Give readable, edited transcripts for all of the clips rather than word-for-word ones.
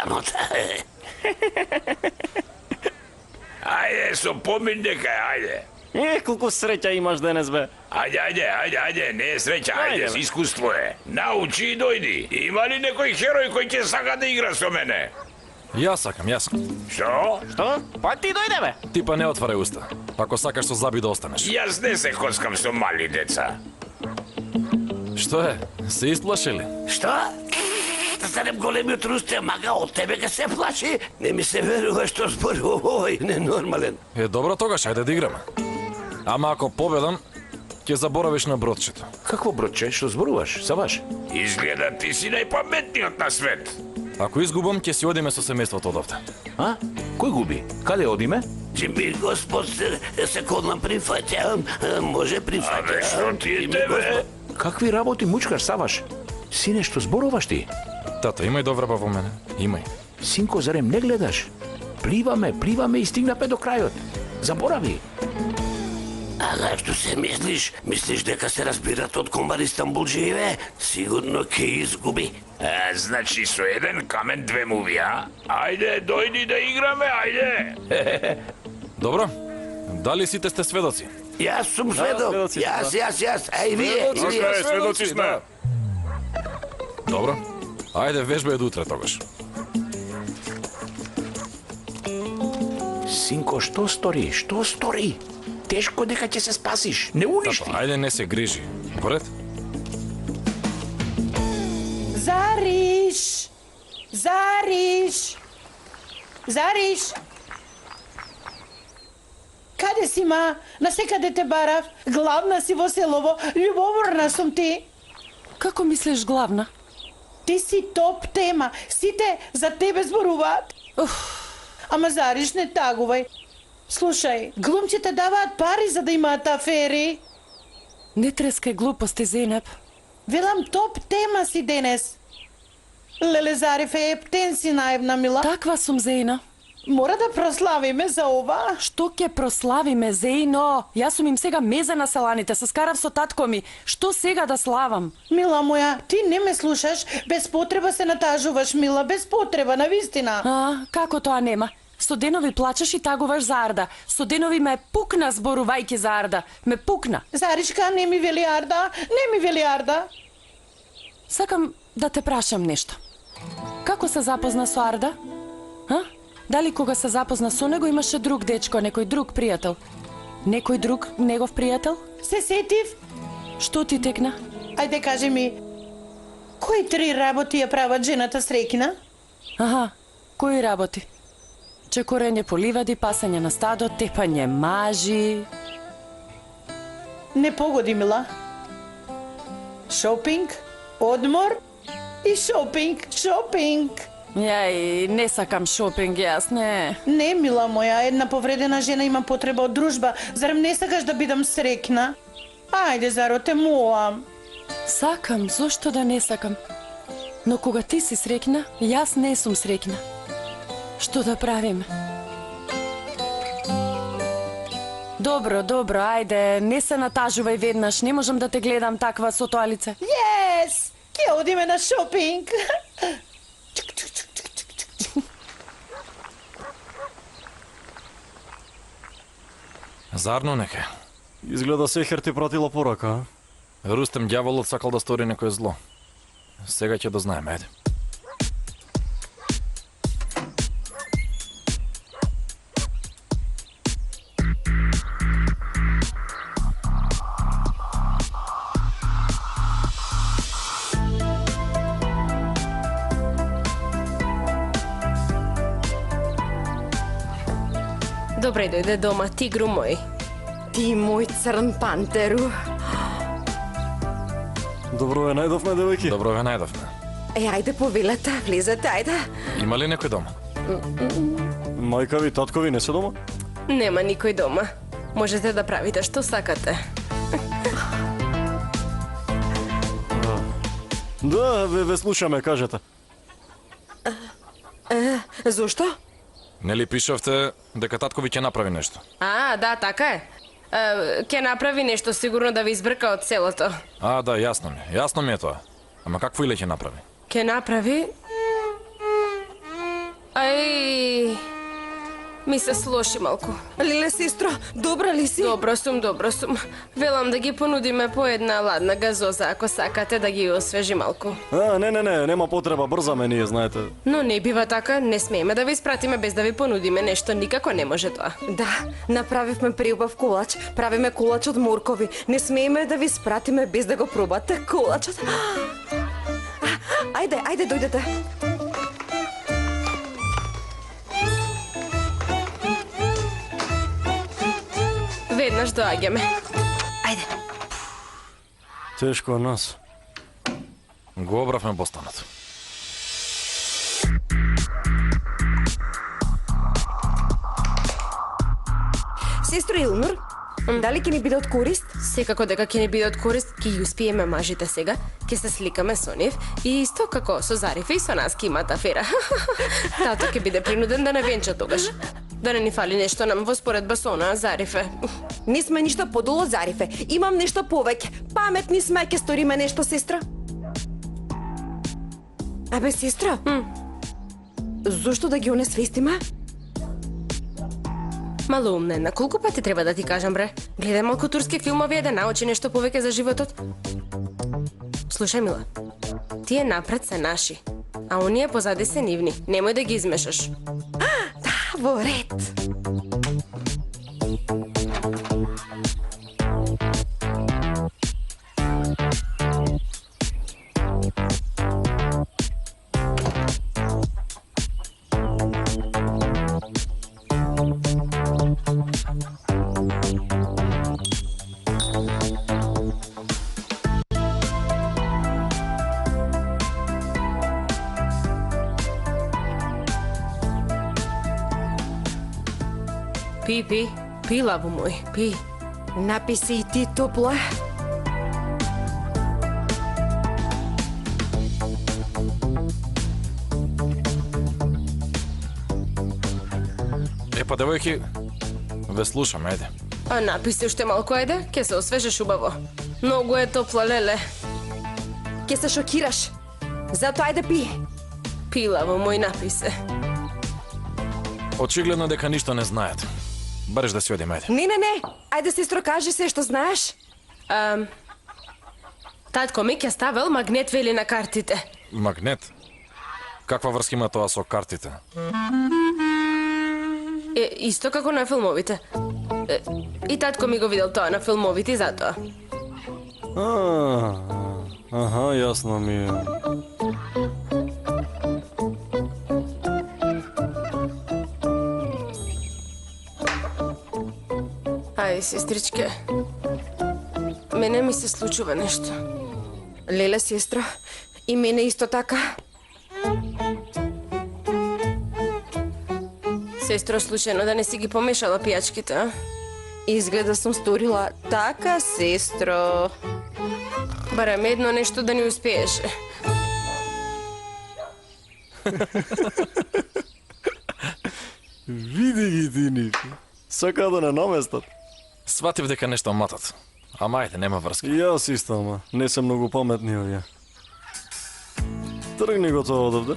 срамота. Ајде, со помин некај, ајде. Колку среќа имаш денес, бе. Ајде, не е среќа, ајде, Ајде, с бе. искуство е. Научи и дојди. Има ли некој херој кој ќе сака да игра со мене? Јас сакам. Што? Што? Па ти дојде, бе. Ти па не отварај уста. Ако сакаш со заби да останеш. Јас не се коскам со мали деца. Што е? Се исплашили? Што? Да станем големиот русте мага од тебе га се плаши? Не ми се верува што зборува овој ненормален. Е, добро тогаш, ајде да играме. Ама ако победам, ќе заборавиш на бродчето. Какво бродче, што зборуваш, Саваш? Изгледа ти си најпаметниот на свет. Ако изгубам, ќе си одиме со семејството одовде. А? Кој губи? Каде одиме? Че ми господ се колнам прифаќам, може прифаќам. Абе, што ти е тебе? Какви работи мучкаш, Саваш? Сине, што зборуваш ти? Тата, имај добра во мене. Имај. Синко, зарем не гледаш? Пливаме и стигнапе до крајот. Заборави. Ага, што се мислиш? Мислиш дека се разбират од комар Истанбулџиеве? Сигурно ќе изгуби. Значи со еден камен две муви, а? Ајде, дојди да играме, ајде. Добро. Дали сите сте сведоци? Јас сум сведок. сведоци, Јас. Ај вие. Сведоци сме. Добро. Ајде, вежбај до утре тогаш. Синко, што стори? Тешко дека ќе се спасиш. Не уништи. Тато, ајде не се грижи. Поред? Зариш! Каде си, ма? Насекаде те барав. Главна си во селово. Љубоморна сум ти. Како мислиш главна? Ти си топ тема. Сите за тебе зборуваат. Ама Зариш, не тагувај. Слушај, глумците даваат пари за да имаат афери. Не трескај глупости, Зейнеп. Велам топ тема си денес. Леле Зариф е ептен си наивна, мила. Таква сум, Зейна. Мора да прославиме за ова. Што ќе прославиме, Зейно? Јас сум им сега мезе на селаните, се скарав со татко ми. Што сега да славам? Мила моја, ти не ме слушаш, без потреба се натажуваш, мила, без потреба, навистина. Како тоа нема? Со денови плачеш и тагуваш за Арда. Со денови ме пукна зборувајќи за Арда. Ме пукна. Заришка, не ми вели Арда. Сакам да те прашам нешто. Како се запозна со Арда? Дали кога се запозна со него имаше друг дечко, некој друг пријател? Некој друг негов пријател? Се сетив? Што ти текна? Ајде кажи ми, кои 3 работи ја прават жената среќна? Кои работи? Чекорење по ливади, пасење на стадо, тепање мажи. Не погоди, мила. Шопинг, одмор и шопинг. Јај, не сакам шопинг, јас не. Не, мила моја, една повредена жена има потреба од дружба. Зарем не сакаш да бидам среќна? Ајде, Заро, те молам. Сакам, зошто да не сакам? Но кога ти си среќна, јас не сум среќна. Што да правим? Добро, ајде, не се натажувај веднаш, не можам да те гледам таква со тоа лице. Yes! Ќе одиме на шопинг. Зарно нека. Изгледа Сехер ти пратила порака, а? Рустем ѓаволот сакал да стори некој зло. Сега ќе дознаеме, ајде. Добре дојде дома, тигру мој. Ти мој црн пантеру. Добро ве најдовме, девојки. Добро ве најдовме. Ајде повелете, влезете, ајде. Има ли некој дома? Мајка ви, татко ви не се дома? Нема никој дома. Можете да правите што сакате. Да, ве слушаме, кажете. Зошто? Нели пишавте дека татко ви ќе направи нешто? Да, така е. Ќе направи нешто сигурно да ви избрка од селото. Да, јасно ми е тоа. Ама какво иле ќе направи? Ќе направи... Ај, ми се слоши малку. Леле, сестро, добра ли си? Добро сум. Велам да ги понудиме по една ладна газоза, ако сакате да ги освежи малку. Не, нема потреба, брзаме ние, знаете. Но не бива така, не смееме да ви испратиме без да ви понудиме нешто, никако не може тоа. Да, направивме приубав кулач. Правиме кулач од моркови. Не смееме да ви спратиме без да го пробате кулачот. Ајде, дојдете. Веднаш доаѓаме. Ајде. Тешко од нас. Го обравме постанот. Сестро Илнур, дали ќе ни биде од корист? Секако дека ќе ни биде од корист, ќе ги успиеме мажите сега, ќе се сликаме со нив и исто како со Зарифе и со нас ќе имаат афера. Тато ќе биде принуден да не венча тогаш. Да не ни фали нешто нам во споредба со она Зарифе. Не сме ништо подолу од Зарифе. Имам нешто повеќе. Паметни сме, ќе сториме нешто, сестра. Абе, сестра. Зошто да ги онесвестиме? Малоумна една, колку пати треба да ти кажам, бре? Гледај малку турски филмови да научи нешто повеќе за животот. Слушај, мила, тие напред се наши, а оние позади се нивни. Немој да ги измешаш. Да, во ред. Пи, лаво мој, пи. Напи се и ти топло. Епа, девојки, ве слушам, ајде. А напи се уште малку, ајде, ќе се освежеш убаво. Многу е топло, леле. Ќе се шокираш. Зато ајде пи. Пи, лаво мој, напи се. Очигледно дека ништо не знаете. Бареш да си одиме, ајде. Не. Ајде, сестро, кажи се што знаеш. Татко ми ќе ставил магнет, вели, на картите. Магнет? Каква врска има тоа со картите? Исто како на филмовите. И татко ми го видел тоа на филмовите и затоа. Аха, јасно ми е. Ај, сестричке, мене ми се случува нешто. Леле, сестро, и мене исто така. Сестро, случајно да не си ги помешала пијачките, а? Изгледа сум сторила така, сестро. Барем едно нешто да ни успееше. Види ги ти нив. Сака да не наместат. Сватив дека нешто матат. Ама ајде, нема врска. Јас исто, ама не се многу паметни овие. Тргни го тоа одовде.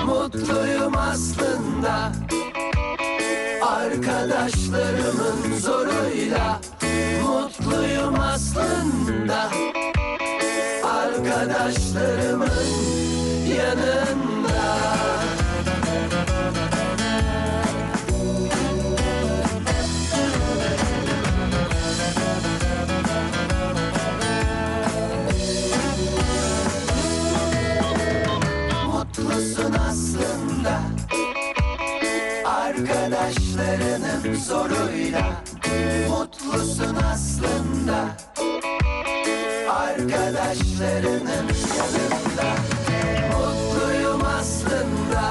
Mutluyum aslında, arkadaşlarımın zoruyla. Mutluyum aslında, arkadaşlarımın yanında. Mutlusun aslında, arkadaşlarının zoruyla. Mutlusun aslında, arkadaşlarının yanında. Mutluyum aslında,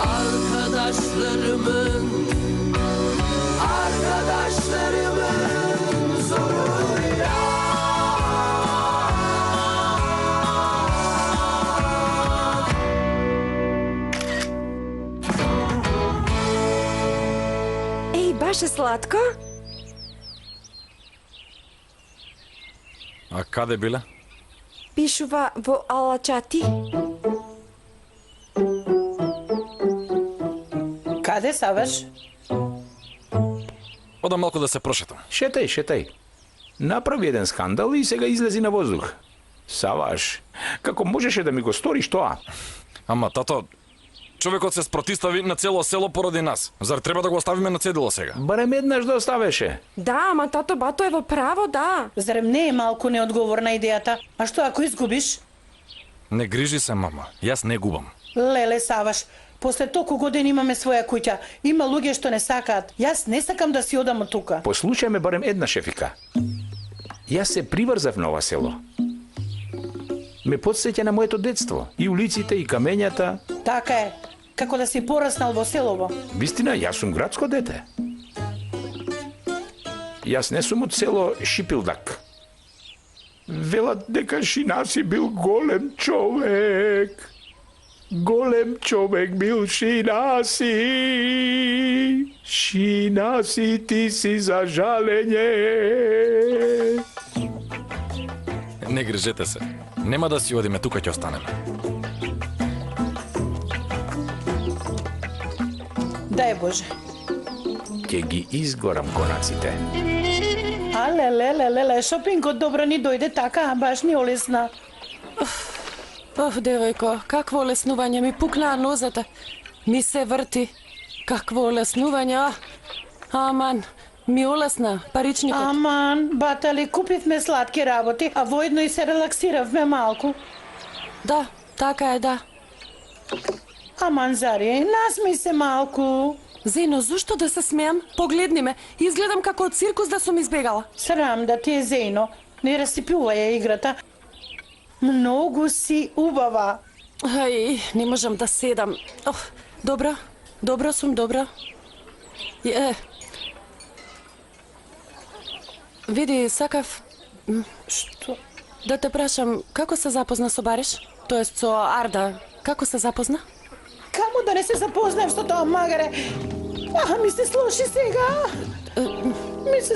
arkadaşlarımın zoruyla. Беше сладко? А каде биле? Пишува во Алачати. Каде, Саваш? Одам малку да се прошетам. Шетај. Направи еден скандал и сега излези на воздух. Саваш, како можеше да ми го сториш тоа? Ама, тато, човекот се спротистави на цело село поради нас. Зар треба да го оставиме на цедило сега? Барем еднаш да оставеше. Да, ама тато бато е во право, да. Зарем не е малку неодговорна идејата? А што ако изгубиш? Не грижи се, мама. Јас не губам. Леле, Саваш, после толку години имаме своја куќа. Има луѓе што не сакаат. Јас не сакам да си одам од тука. Послушај ме барем една, шефика. Јас се приврзав на ова село. Ме подсеќа на моето детство. И улиците, и камењата. Така е. Како да си пораснал во селово. Вистина, јас сум градско дете. Јас не сум од село Шипилдак. Велат дека Шинаси бил голем човек. Голем човек бил Шинаси. Шинаси, ти си за жалење. Не грижете се. Нема да си одиме, тука ќе останеме. Дај Боже. Ќе ги изгорам конаците. А, леле, шопингот добро ни дојде така, баш ни олесна. Девојко, какво олеснување, ми пукнаа нозата. Ми се врти. Какво олеснување, Аман, ми олесна паричникот. Аман, батали, купивме сладки работи, а воедно и се релаксиравме малку. Да, така е, да. Аман, зари, насмеј се малку. Зено, зошто да се смеам? Погледни ме, изгледам како од циркус да сум избегала. Срам да ти е, Зено. Не расипувај ја играта. Многу си убава. Ај, не можам да седам. Добро сум, добро. Види, сакав Што? да те прашам, како се запозна со Бариш? Тоест со Арда, како се запозна? Каму да не се запознаем со тоа магаре? Ми се слуши сега.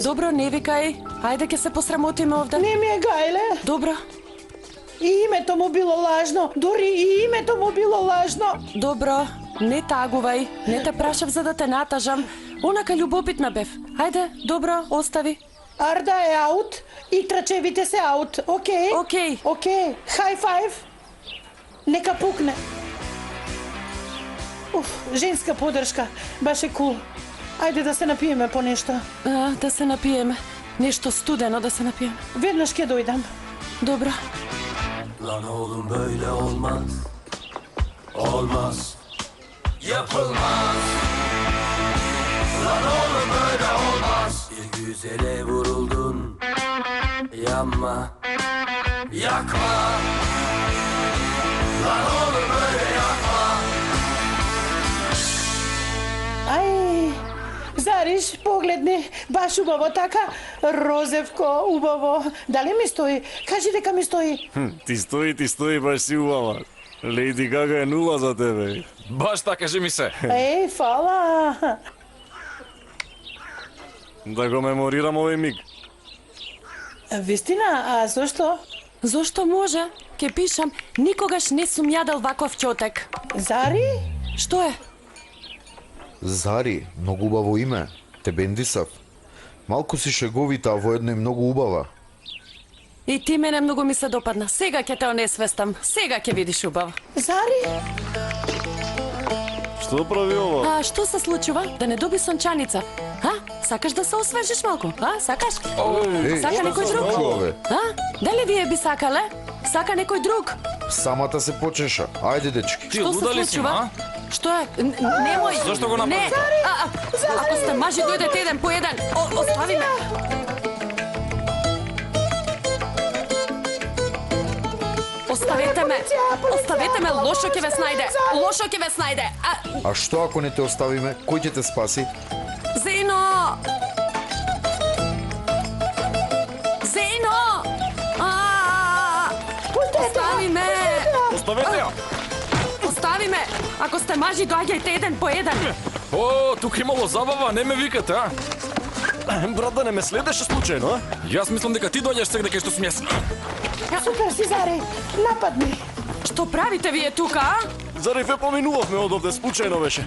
Добро, не викај. Ајде ќе се посрамотиме овде. Не ми е гајле. Добро, И името му било лажно. Дури и името му било лажно. добро. Не тагувај. Не те прашав за да те натажам. Онака љубопитна бев. Ајде, добро, остави. Арда е аут и трачевите се аут. Окей? Окей. Окей. Хай файв. Нека пукне. Женска подршка. Баш е кул. Ајде да се напиеме по нешто. Да се напиеме. Nnešto studeno da se napijem. Vednaš ke dojdam. Dobro. Lan oğlum böyle olmaz. Olmaz. Yapılmaz. Lan oğlum böyle olmaz. Bir güzele vuruldun. Yanma. Yakma. Lan oğlum böyle yakma. Ај, Зариш, погледни, баш убаво така, розевко, убаво. Дали ми стои? Кажи дека ми стои. Ти стои, баш си убава. Леди Гага е нула за тебе. Баш така, кажи ми се. Фала. Да го меморирам овој миг. Вистина, а зошто? Зошто може? Ке пишам, никогаш не сум јадел ваков ќотек. Зари? Што е? Зари, многу убаво име. Те бендисав. Малку си шеговита, а воедно и многу убава. И ти мене многу ми се допадна. Сега ќе те онесвестам. Сега ќе видиш убаво. Зари? Што прави ова? А што се случува? Да не доби сончаница. Сакаш да се освежиш малку? Сакаш? Сака некој друг? Чове, Дали вие би сакале? Сака некој друг? самата се почеша. Ајде, дечки. Ти Што се луда ли си, случува? ма? Што е? Немој. Зошто го направи? Не. Ако сте мажи, дојдете еден по еден. Остави ме. Оставете ме. Оставете ме, лошо ќе ве снајде. Лошо ќе ве снајде. А што ако не те оставиме? Кој ќе те спаси? Зено! Зено! Остави ме! Оставете ја! Остави ме! Ако сте мажи, доаѓајте еден по еден. О, тука имало забава, не ме викате, а? Брат, да не ме следеше случајно, а? Јас мислам дека ти доаѓаш сега дека што сум јас. Супер си, Зари, нападни. Што правите вие тука, а? Зариф е поминувавме од овде, случајно беше.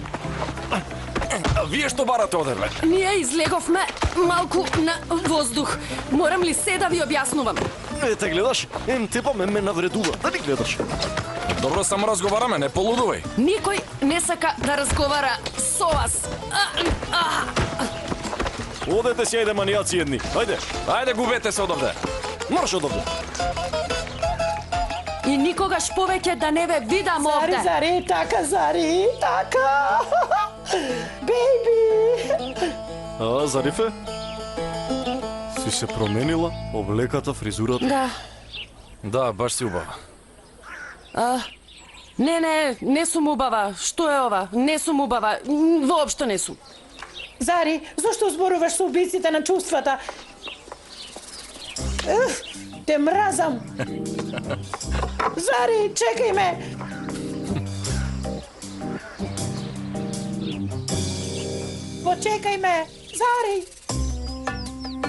А вие што барате одеве? Ние излеговме малку на воздух. Морам ли се да ви објаснувам? Те гледаш? Тепа ме навредува. Да ни гледаш. Добро, само разговараме, не полудувај. Никој не сака да разговара со вас. Одете си, ајде манијаци едни. Ајде, Ајде, губете се одовде. марш од овде. И никогаш повеќе да не ве видам Зари, овде. Зари, така, Зари, така. Бейби. А, Зарифе? Си се променила, облеката, фризурата. Да. Да, баш си убава. Не сум убава. Што е ова? Не сум убава. Воопшто не сум. Зари, зошто зборуваш со убиците на чувствата? Те мразам. Зари, чекај ме. Почекај ме. Зари.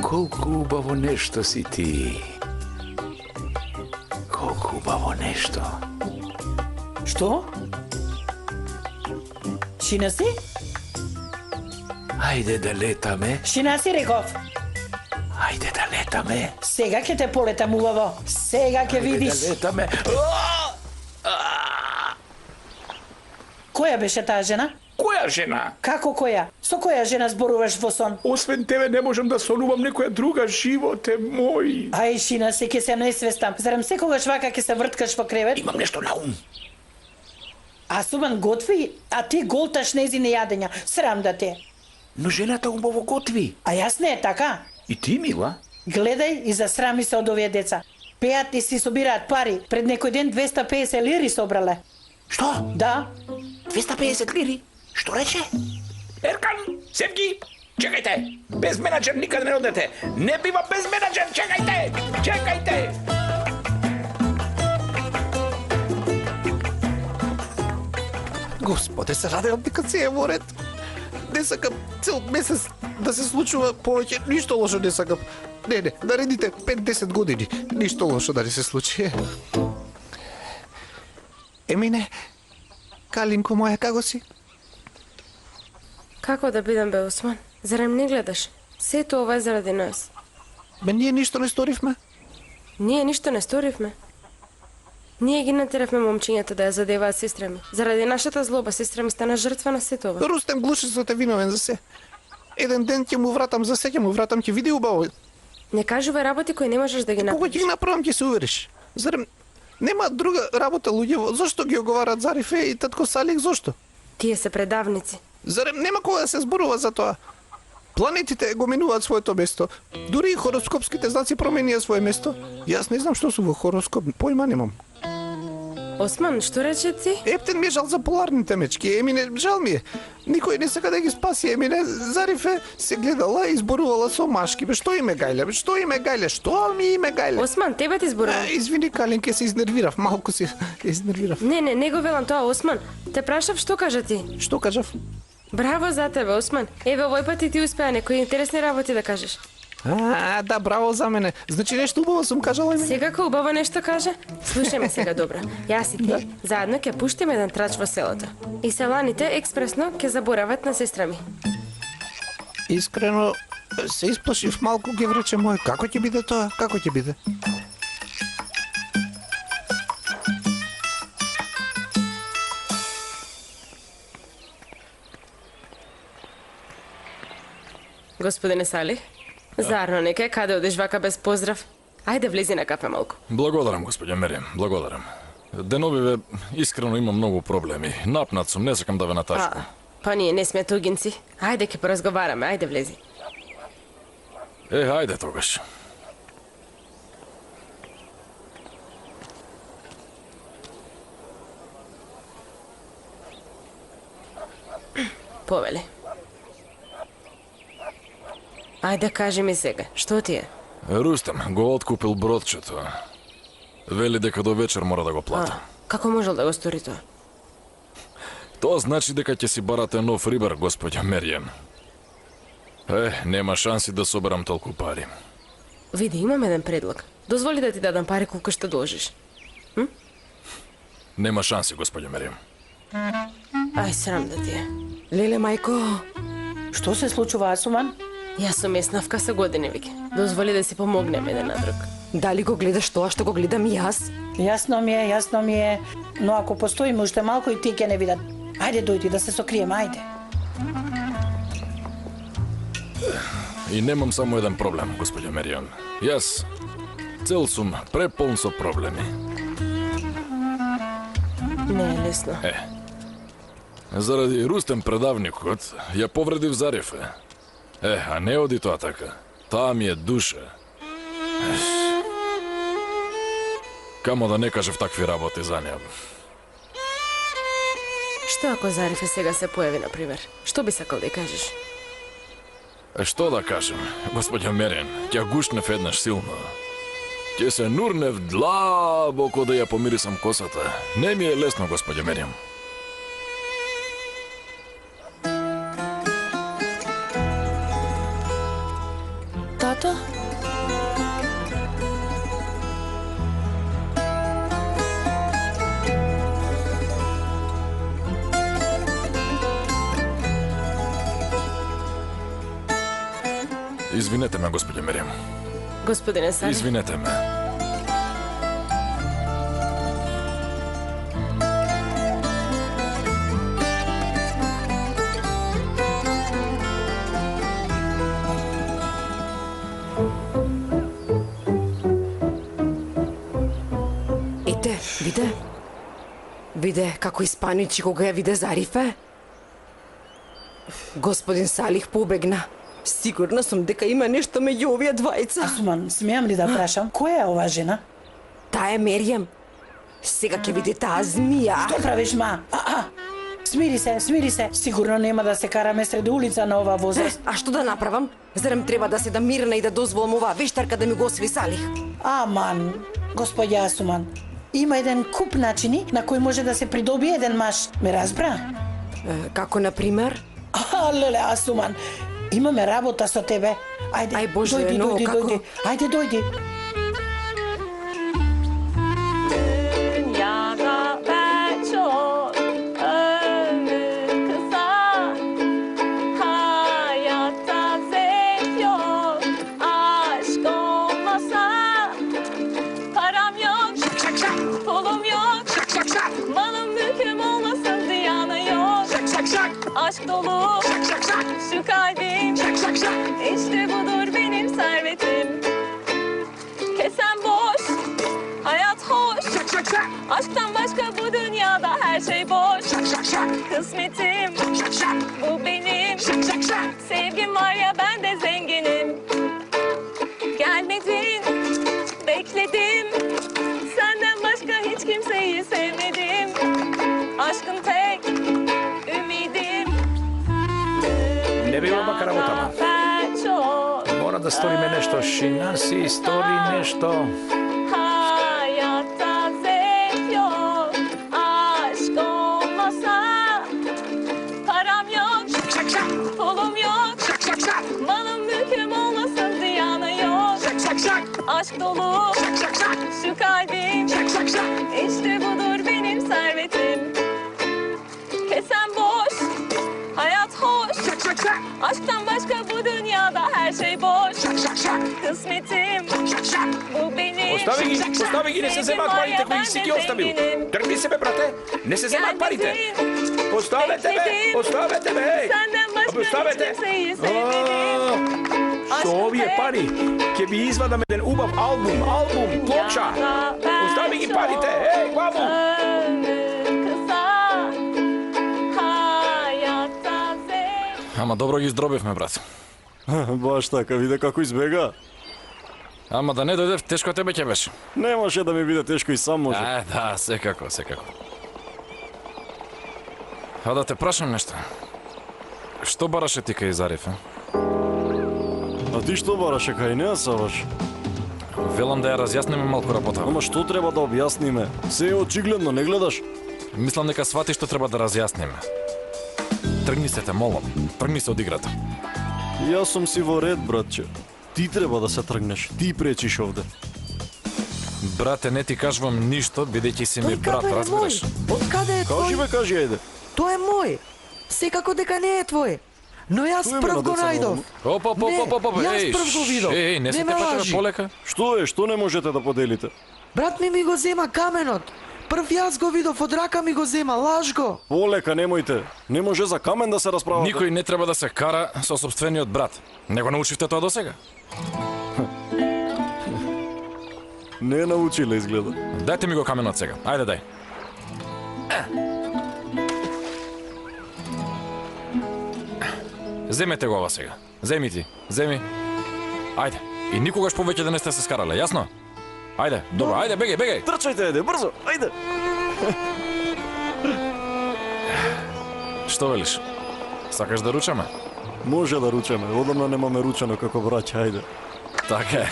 Колку убаво нешто си ти. Колку убаво нешто. Што? Шина си? Ајде да летаме. Шина си, реков. Ајде да летаме. Сега ќе те полетам убаво. Сега ќе видиш. Да летаме. Која беше таа жена? Која жена? Како која? Со која жена зборуваш во сон? Освен тебе не можам да сонувам некоја друга, животе мој. Ај, Шина, се ќе се несвестам. Зарем секогаш вака ќе се врткаш во кревет? Имам нешто на ум. А Субан готви, а ти голташ незине јадења. Срам да те. Но жената убаво готви. А јас не е така. И ти, мила? Гледај и засрами се од овие деца. Пеат и си собираат пари. Пред некој ден 250 лири собрале. Што? Да. 250 лири? Што рече? Еркан, Севги, чекајте! Без менаџер никаде не одете! Не бива без менаџер, чекајте! Чекајте! Господе, се радевам дека се е во ред. Не сакам цел месец да се случува повеќе, ништо лошо не сакам. Не, наредите 5-10 години, ништо лошо да не се случи. Емине, Калинко моја, како си? Како да бидам, бе, Осман? Зарем не гледаш? Сето ова е заради нас. Бе, ние ништо не сторивме. Ние ништо не сторивме. Ние ги натеравме момчињата да ја задеваат сестра ми. Заради нашата злоба сестра ми стана жртва на сето ова. Рустем Глушецот е виновен за се. Еден ден ќе му вратам за се, ќе му вратам, ќе види убаво. Не кажувај работи кои не можеш да ги Кога направиш. ќе ги направам, ќе се увериш. Зарем нема друга работа луѓе, зошто ги оговарат Зарифе и татко Салих, зошто? Тие се предавници. Зарем нема кога да се зборува за тоа? Планетите го минуваат своето место. Дури и хороскопските знаци променија свое место. Јас не знам што су во хороскоп, појма немам. Осман, што рече ти? Ептен ми е жал за поларните мечки, Емине, жал ми е. Никој не сака да ги спаси, Емине. Зарифе се гледала и зборувала со машки. Бе, што име гајле, бе, што име гајле, што ми име гајле? Осман, тебе ти зборувам. Извини, Калинке, се изнервирав, малку се изнервирав. Не го велам тоа, Осман. Те прашав што кажа ти. Што кажав? Браво за тебе, Осман. Еве овој пат и ти успеа некои интересни работи да кажеш. Да, браво за мене. Значи нешто убаво сум кажала име. Секако убаво нешто кажа? Слушај ме сега добро. Јас и ти заедно ќе пуштиме еден трач во селото. И селаните експресно ќе заборават на сестра ми. Искрено се исплашив малку, геврече мој. Како ќе биде тоа? Како ќе биде? Господине Сали, зарно нека каде одиш вака без поздрав? Ајде влези на кафе малку. Благодарам, господја Мерием, благодарам. Деновиве искрено имам многу проблеми. Напнат сум, не сакам да ве натачкам. Па ние не сме тугинци. Ајде ќе поразговараме, ајде влези. Ајде тогаш. Повели. Ајде кажи ми сега, што ти е? Рустем го откупил бродчето. Вели дека до вечер мора да го плати. Како можел да го стори тоа? Тоа значи дека ќе си барате нов рибар, господја Меријан. Нема шанси да соберам толку пари. Види, имам еден предлог. Дозволи да ти дадам пари колку што дожиш. Нема шанси, господја Меријан. Ај, срам да ти е. Леле, мајко, Што се случува, Асуман? Јас сум меснавка со години веќе. Дозволи да си помогнеме еден на друг. дали го гледаш тоа што го гледам и јас? Јасно ми е, но ако постоиме уште малку и тие ќе не видат. Ајде дојди да се сокриеме, ајде. И немам само еден проблем, господја Меријан. Јас цел сум преполн со проблеми. Не е лесно. Заради Рустем предавникот ја повредив Зарифе. А не оди тоа така. Таа ми е душа. Камо да не кажев такви работи за неа. Што ако Зарифе сега се појави, например? Што би сакал да ја кажеш? Што да кажем, господја Мерен, ќе гушнев еднаш силно. Ќе се нурнев длабоко да ја помирисам косата. Не ми е лесно, господја Мерен. Тато? Извинете ме, господја Мерем. Господине Сари. Извинете ме. Ете, виде како испаничи кога ја виде Зарифе. Господин Салих побегна. Сигурна сум дека има нешто меѓу овие двајца. Асуман, смеам ли да прашам, која е ова жена? Таа е Меријам. Сега ќе види таа змија. Што правиш, ма? Смири се. Сигурно нема да се караме среди улица на ова возраст. А што да направам? Зарем треба да седам мирна и да дозволам оваа вештарка да ми го осви Салих? Аман, господја Асуман, има еден куп начини на кои може да се придобие еден маж. Ме разбра? Како, например? Леле, Асуман, имаме работа со тебе. Ајде, Ај, Боже, дојди. Ајде, дојди. Aşk dolu şu kalbim İşte budur benim servetim Kesen boş Hayat hoş Aşktan başka bu dünyada her şey boş Kısmetim Bu benim Sevgim var ya ben de zenginim Gelmedin Bekledim Senden başka hiç kimseyi sevmedim Aşkın tek Не бива вака работама. Мора да сториме нешто, шина си стори нешто. Hayatta zevk yok, aşk olmasa param yok, pulum yok, malım mülküm olmasın ziyanı yok. Aşk dolu şu kalbim, işte budur benim servetim. Kesen boş, hayat hoş, aşktan başka bu dünyada her şey boş. Kısmetim bu benim. Остави ги, не се земаат парите кои си ги оставил. Држи се бе, брате, не се земаат парите. Оставете бе, оставете. Со овие пари ќе ви извадам еден убав албум, плоча. Остави ги парите, главу. Ама добро ги издробивме, брат. Баш така, виде како избега. Ама да не дојдев, тешко тебе ќе беше. Немаше да ми биде тешко и сам може. Да, секако. А да те прашам нешто. Што бараше ти кај Зарифе? А ти што бараше кај неа, Саваш? Велам да ја разјасниме малку работа. Ама што треба да објасниме? Се е очигледно, не гледаш? Мислам дека свати што треба да разјасниме. Тргни се те молам, тргни се од играта. Јас сум си во ред, братче. Ти треба да се тргнеш, ти пречиш овде. Брате, не ти кажувам ништо, бидејќи си ми брат, разбираш? Од каде е Кажи твој? бе, кажи, ајде. Тој е мој. Секако дека не е твој. Но јас Кој ме прв го надеца најдов. на Оп, јас прв го видов. Еј, не се ме те патува лажи. полека. Што е, што не можете да поделите? Брат ми го зема каменот. Прв јас го видов, од рака ми го зема, лаж го. Полека, немојте. Не може за камен да се расправате. Никој не треба да се кара со собствениот брат. Не го научивте тоа досега? Не научиле, изгледа. Дајте ми го каменот сега. Ајде, дај. Земете го ова сега. Земи ти, земи. Ајде. И никогаш повеќе да не сте се скарале, јасно? Ајде, добро, ајде, бегај, бегај. Трчајте, ајде, брзо, ајде. Што велиш? Сакаш да ручаме? Може да ручаме, одамна немаме ручано како браќа, ајде. Така е.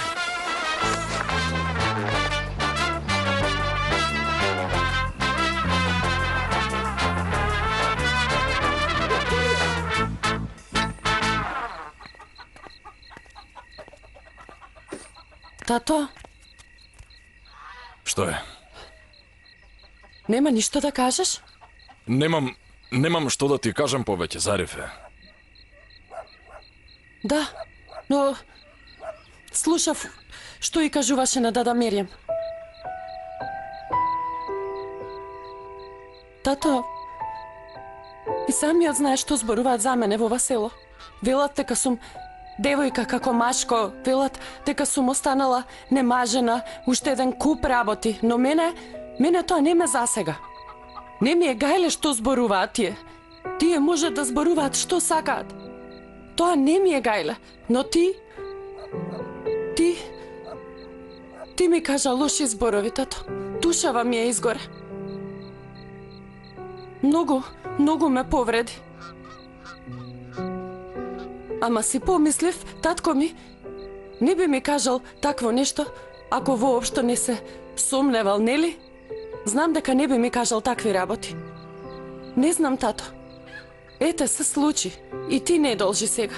Тато, Што е? нема ништо да кажеш? Немам што да ти кажам повеќе, Зарифе. Да, но слушав што и кажуваше на дада Мерием. Тато, и самиот знаеш што зборуваат за мене во ова село. Велат дека сум девојка како машко, велат дека сум останала немажена, уште еден куп работи, но мене тоа не ме засега. Не ми е гајле што зборуваат тие. Тие може да зборуваат што сакаат. Тоа не ми е гајле, но ти ми кажа лоши зборови, тато. Душава ми е изгоре. Многу ме повреди. Ама си помислив, татко ми не би ми кажал такво нешто, ако воопшто не се сомневал, нели? Знам дека не би ми кажал такви работи. Не знам, тато. Ете, се случи. И ти не должи сега.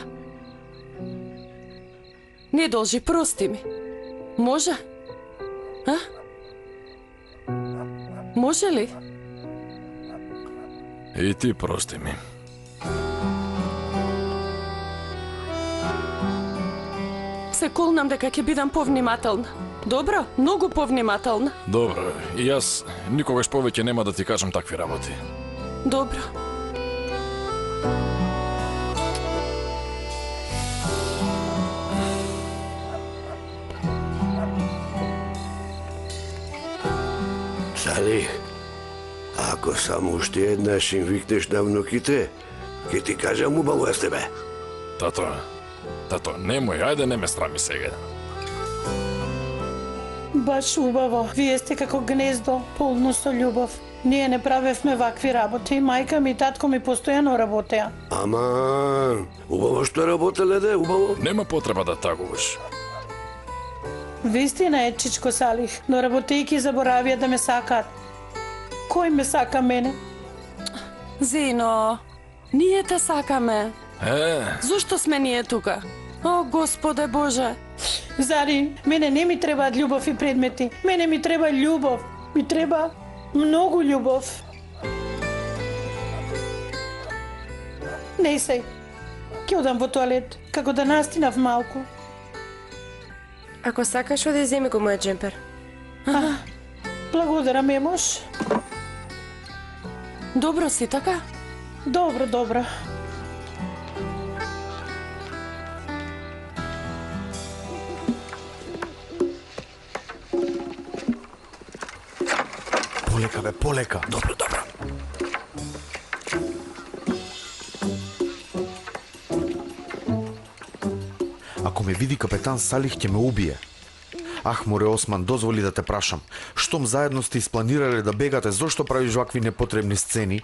Не должи, прости ми. Може? А? Може ли? И ти прости ми. Се колнам дека ќе бидам повнимателна. Добро, многу повнимателна. Добро, и јас никогаш повеќе нема да ти кажам такви работи. Добро. Сали, ако само уште еднаш им викнеш на внуките, ќе ти кажам убаво е с тебе. Тато, немој, ајде не ме срами сега. Баш убаво. Вие сте како гнездо, полно со љубов. Ние не правевме вакви работи. Мајка ми и татко ми постојано работеа. Ама, убаво што работеле де, убаво. Нема потреба да тагуваш. Вистина е, чичко Салих, но работејки заборавија да ме сакаат. Кој ме сака мене? Зино, ние те сакаме. Зошто сме ние тука? О, Господе Боже! Зари, мене не ми требаат љубов и предмети. Мене ми треба љубов. Ми треба многу љубов. Не сеј. Ќе одам во тоалет, како да настинав малку. Ако сакаш, оди земи го мојот джемпер. Благодарам, емош. Добро си, така? Добро. Полека, бе, полека. Добро. Ако ме види капетан Салих, ќе ме убие. Ах, море Осман, дозволи да те прашам. Штом заедно сте испланирале да бегате, зошто правиш вакви непотребни сцени?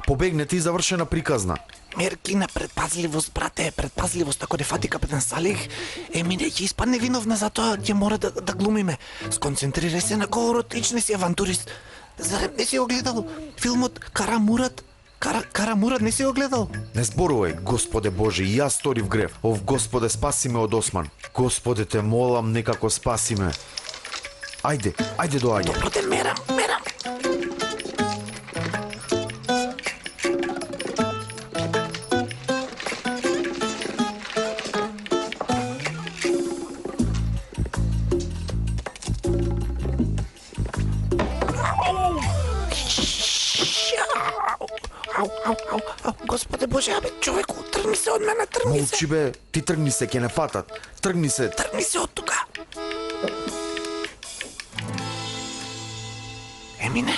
Побегнете и завршена приказна. Меркина, предпазливост, брате, предпазливост. Ако не фати капитан Салих, Емине ќе испадне виновна, затоа ќе мора да глумиме. Сконцентрирај се на говорот, ич не си авантурист. Зарем не си го гледал филмот Кара Мурат? Кара Мурат не си го гледал? Не зборувај, Господе Боже, и јас сторив грев. Ов Господе, спаси ме од Осман. Господе, те молам, некако спаси ме. Ајде доаѓа. Добро те мерам. Господе Боже, абе, човеку, тргни се од мене, тргни се. Молчи бе, ти тргни се, ќе не фатат. Тргни се. Тргни се од тука. Емине.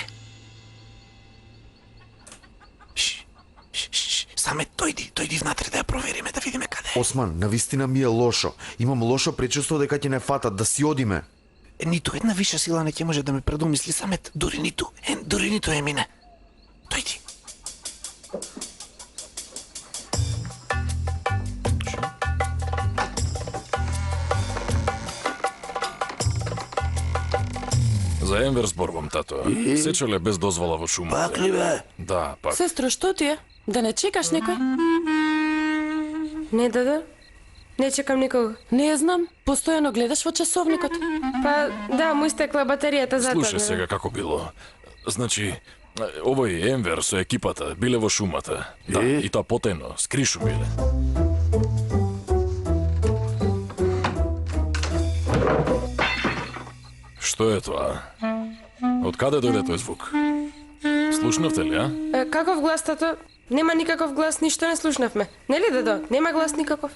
Саме дојди внатре да ја провериме, да видиме каде е. Осман, навистина ми е лошо. Имам лошо пречувство дека ќе не фатат, да си одиме. Ниту една виша сила не ќе може да ме предумисли, Самет, дури ниту Емине. Дојди. За Енвер зборувам, тато. Сечеле без дозвола во шумата. Пак ли бе? Да, пак. Сестро, што ти е? Да не чекаш некој? Не, да. Не чекам никога. Не ја знам. Постојано гледаш во часовникот. Па, да, му истекла батеријата затоа. Слушај сега како било. Значи, овој Енвер со екипата биле во шумата. Да, и тоа потајно, скришу биле. Што е тоа? Од каде дојде тој звук? Слушнавте ли, а? Каков глас, тато? Нема никаков глас, ништо не слушнавме. Нели, дедо? Нема глас никаков.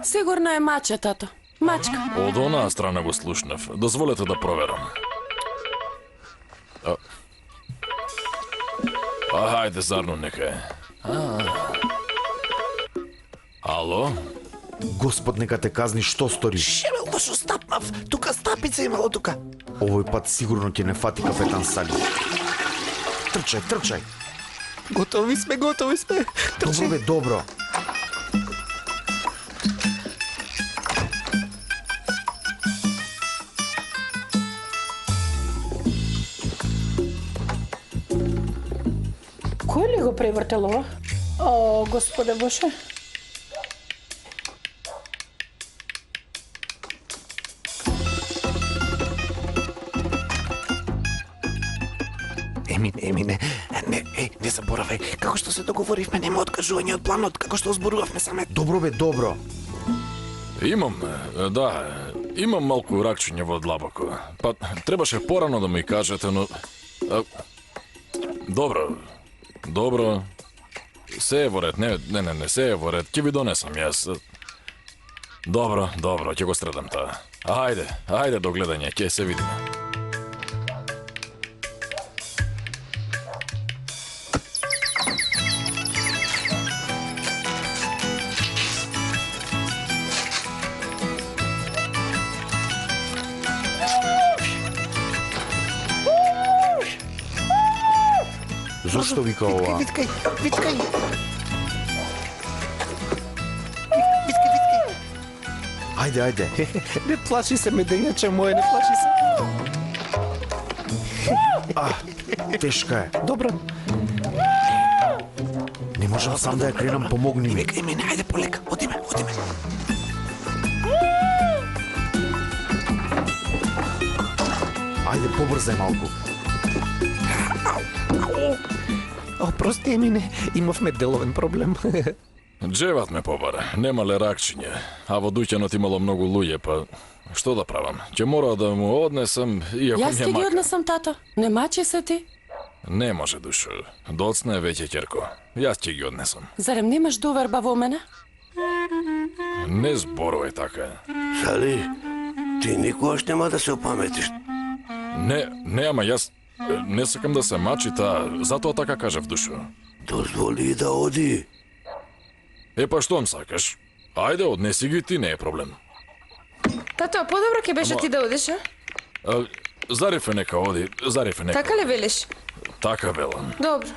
Сигурно е маче, тато. Мачка. Од онаа страна го слушнав. Дозволете да проверам. Хајде, зарно нека е. Ало? Господ нека те казни што стори. Шебе, лошо стапнав. Тука стапица имало тука. Овој пат сигурно ќе не фати капетан Сали. Трчај. Готови сме. Добро бе, добро. Кој ли го превртел ова? О, Господе Боже. Емине, не заборавај, како што се договоривме, нема откажување од планот, како што зборувавме саме. Добро бе, добро. Имам малку ракчиња во длабоко. Па, требаше порано да ми кажете, но... Добро. Се е во ред, не, се е во ред, ќе ви донесам јас. Добро, ќе го средам таа. Ајде до гледање, ќе се видиме. Зошто вика ова? Виткај. Ајде. Не плаши се, медењаче моје, не плаши се. Тешка е. Добро. Не можам сам да ја кренам, помогни ми. Емине, ајде полека, одиме. Ајде, побрзај малку. Прости, Емине, имавме деловен проблем. Джеват ме побара, немале ракчиња, а во дуќанот имало многу луѓе, па што да правам? Ќе мора да му однесам, иако Јас ќе ги однесам, тато. Не мачи се ти. Не може, душо. Доцна е веќе ќерко. Јас ќе ги однесам. Зарем немаш доверба во мене? Не зборувај така. Сали, ти никогаш нема да се опаметиш. Не, ама јас не сакам да се мачи таа, затоа така кажав, душо. Дозволи да оди. Па штом сакаш? Ајде, однеси ги ти, не е проблем. Тато, подобро ќе беше ти да одиш, а? Зарифе нека оди, Така ли велиш? Така велам. Добро.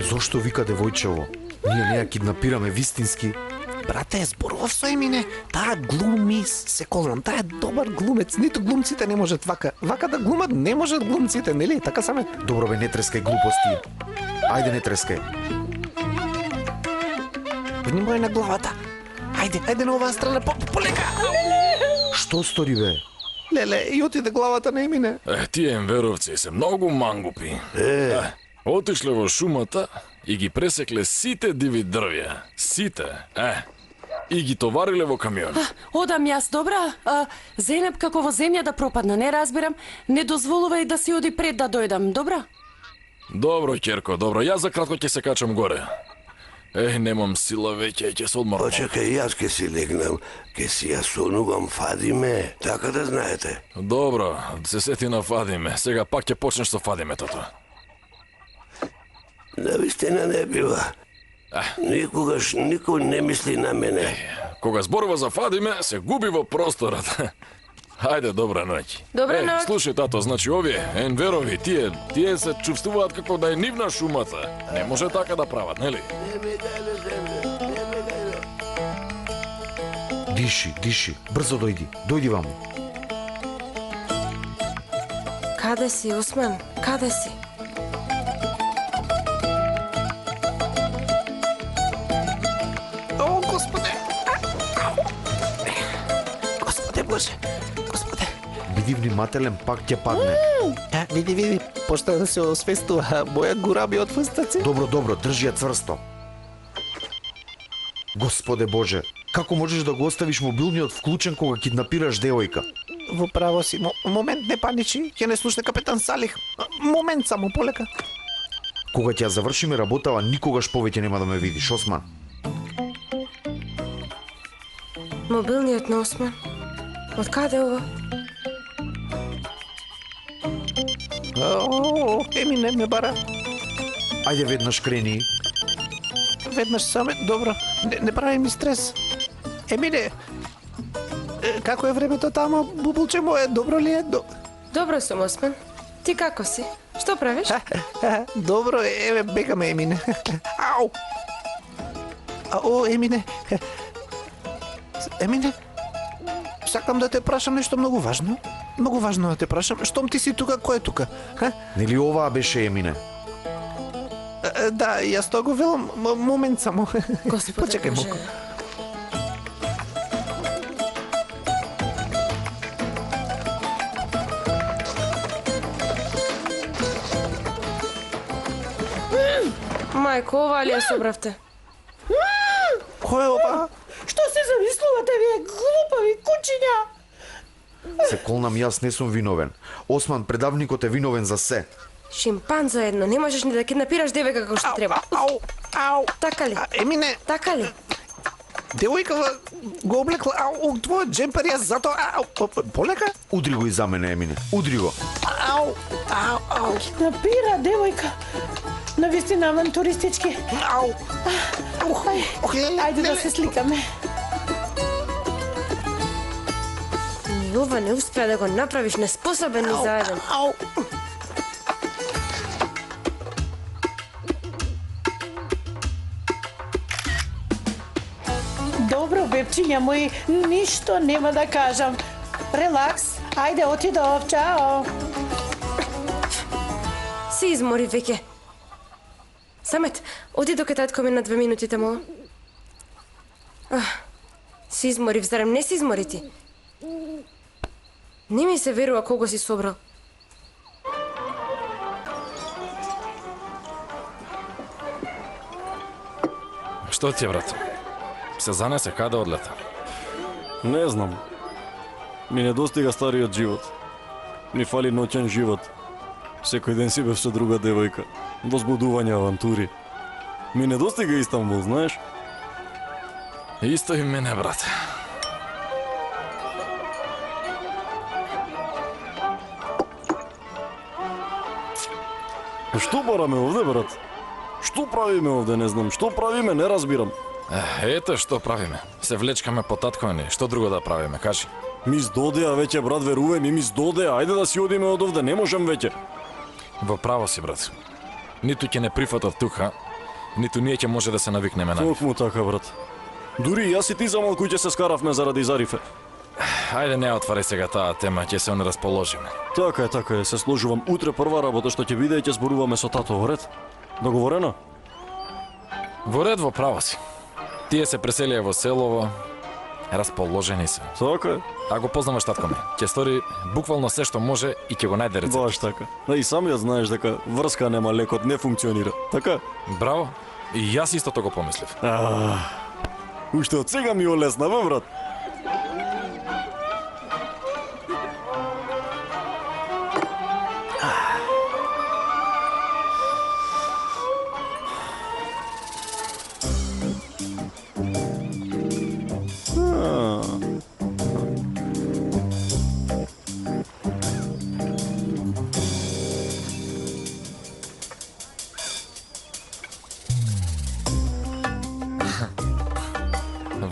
Зошто вика девојчево? Ние не ја киднапираме вистински. Брате, зборував со Емине. Таа глуми, се колнам. Таа е добар глумец. Ниту глумците не можат вака. Вака да глумат не можат глумците, нели? Така саме. Добро бе, не трескај глупости. Ајде, не трескај. Внимавај на главата. Ајде на оваа страна, полека. Што стори бе? Леле, и отиде главата на Емине. Тие енверовци се многу мангупи. Отишле во шумата и ги пресекле сите диви дрвја. Сите, и ги товариле во камион. Одам јас, добра? Зенеп како во земја да пропадна, не разбирам. Не дозволувај да си оди пред да дојдам, добра? Добро, ќерко, добро. Јас за кратко ќе се качам горе. Немам сила веќе, ќе се одморам. Почекај, јас ке си легнам, ке си ја сонувам Фадиме, така да знаете. Добро, се сети на Фадиме. Сега пак ќе почнеш со Фадиметото. Навистина не бива. Никогаш никој не мисли на мене. Кога зборува за Фадиме, се губи во просторот. Хајде, добра ноќ. Добра ноќ. Слушај, тато, значи овие енверови, тие се чувствуваат како да е нивна шумата. Не може така да прават, нели? Диши, брзо дојди. Дојди ваму. Каде си, Осман? Каде си? О, Господе! Господе Боже! Господе! Биди внимателен, пак ќе падне. Види, почна да се освестува. Моја гура ми отвстаци. Добро, држи ја цврсто. Господе Боже, како можеш да го оставиш мобилниот вклучен кога киднапираш девојка? Во право си, момент, не паничи, ќе не слушне капетан Салих. Момент само, полека. Кога ќе ја завршиме работава, никогаш повеќе нема да ме видиш, Осман. Мобилниот на Осман? Од каде ова? Емине ме бара. Ајде веднаш крени. Веднаш саме, добро. Не прави ми стрес. Емине, како е времето тамо, бубулче мое, добро ли е? Добро сум, Осман. Ти како си? Што правиш? Добро, еве, бегаме, Емине. Ау! Емине. Емине, сакам да те прашам нешто многу важно. Многу важно да те прашам. Штом ти си тука, кој е тука? Нели оваа беше Емине? Да, јас тоа го велам. Момент само. Господе Почекај Боже. малку. Мајко, ова ли ја собравте? Кој е ова? Што се замислувате вие, глупави кучиња? Се колнам, јас не сум виновен. Осман, предавникот е виновен за се. Шимпанзо едно, не можеш ни да киднапираш девојка како што треба. Ау! Така ли? Емине! Така ли? Девојка го облекла, твојот джемпер, јас затоа, полека? Удри го и за мене, Емине. Удри го. Ау! Киднапира девојка. Навистина авантуристички. Ау! Ајде да се сликаме. Ни ова не успеа да го направиш, неспособен ни за еден. Добро, бебчиња мои, ништо нема да кажам. Релакс, ајде отидов, чао. Се измори веќе. Самет, оди до татко ми на 2 минути тамо. Се изморив, зарем не се измори ти? Не ми се верува кого си собрал. Што ти е, брат? Се занесе, каде одлета? Не знам. Ми не достига стариот живот. Ми фали ноќен живот. Секој ден си бев со друга девојка. Возбудување, авантури. Ми не достига Истанбул, знаеш? Исто и мене, брат. Што бараме овде, брат? Што правиме овде, не знам. Што правиме, не разбирам. Ете што правиме. Се влечкаме по татковни. Што друго да правиме, кажи. Ми здодеа веќе, брат, веруве ми здодеа. Ајде да си одиме од овде, не можам веќе. Во право си, брат. ниту ќе не прифатат тука, ниту ние ќе може да се навикнеме на нив. Токму така, брат. Дури јас и ти за малку ќе се скаравме заради Зарифе. Ајде не отварај сега таа тема, ќе се расположиме. Така е, се сложувам. Утре прва работа што ќе биде и ќе зборуваме со тато, во ред? Договорено? Во ред, во право си. Тие се преселија во селово, расположени се. Така е. А го познаваш татко ми. Ќе стори буквално се што може и ќе го најде рецепт. Баш така. Да и самиот знаеш дека врска нема лекот, не функционира. Така? Браво. И јас истото го помислив. Уште од сега ми олесна, бе, брат.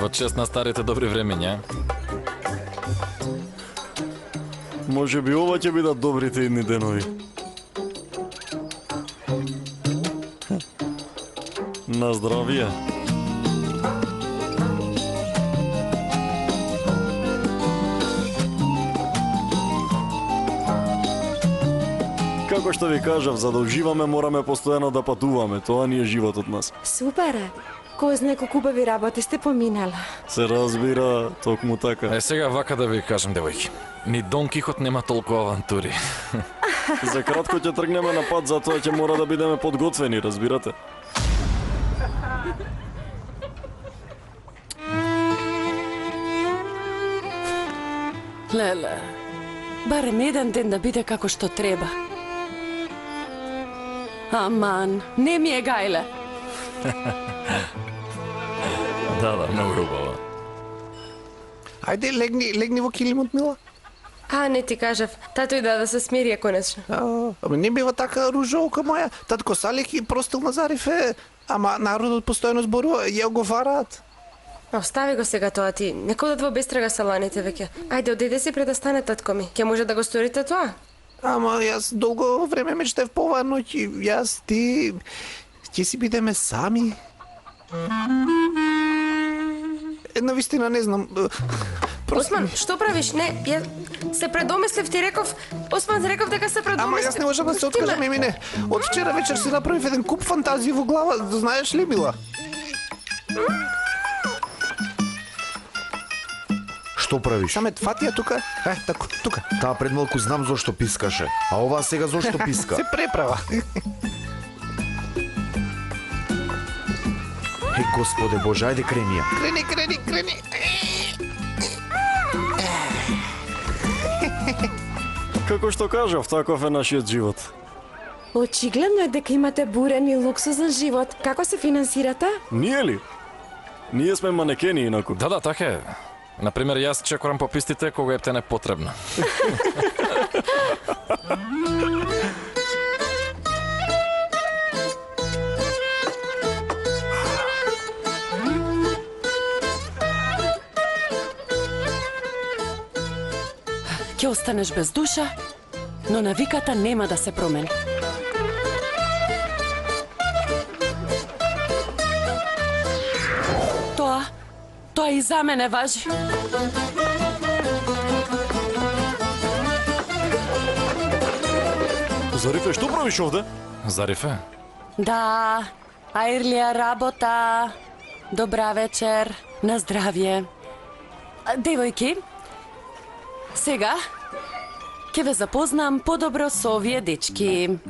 Во чест на старите добри времења. Може би ова ќе бидат добрите идни денови. На здравие. Како што ви кажав, за да уживаме мораме постојано да патуваме. Тоа ни е животот нас. Супер е. Кој знае колку убави работи сте поминала. Се разбира, токму така. Е, сега вака да ви кажам, девојки. Ни Дон Кихот нема толку авантури. За кратко ќе тргнеме на пат, затоа ќе мора да бидеме подготвени, разбирате? Леле, барем еден ден да биде како што треба. Аман, не ми е гајле. Да, многу убаво. Ајде, легни во килимот, мила. Не ти кажав, тато и да се смирија конечно. Ама не бива така ружовка моја. Татко Салих и простил на Зарифе, ама народот постојано зборува, ја го вараат. Остави го сега тоа ти. Не кодат во бестрага саланите веќе. Ајде, одиде си пред да стане татко ми. Ќе може да го сторите тоа? Ама јас долго време мечтав по оваа ноќ и јас, ти... ќе си бидеме сами. Навистина не знам. Осман, што правиш? Не, ја се предомислив, ти реков. Осман, реков дека се предомислив. Ама јас не можам да се откажам, Емине. Од вчера вечер си направив еден куп фантазии во глава, знаеш ли, мила? Што правиш? Самет, фати ја тука. Тако, тука. Таа пред малку знам зошто пискаше, а оваа сега зошто писка? Се преправа. Е, Господе Боже, ајде крени ја. Крени. Како што кажав, таков е нашиот живот. Очигледно е дека имате бурен и луксузен живот. Како се финансирате? Ние ли? Ние сме манекени инаку. Да, така е. Например, јас чекорам по пистите кога ептен е потребно. Ќе останеш без душа, но навиката нема да се промени. Тоа и за мене важи. Зарифе, што правиш овде? Зарифе? Да, ајрлија работа. Добра вечер, на здравје. Девојки, сега ќе ве запознам подобро со овие дечки.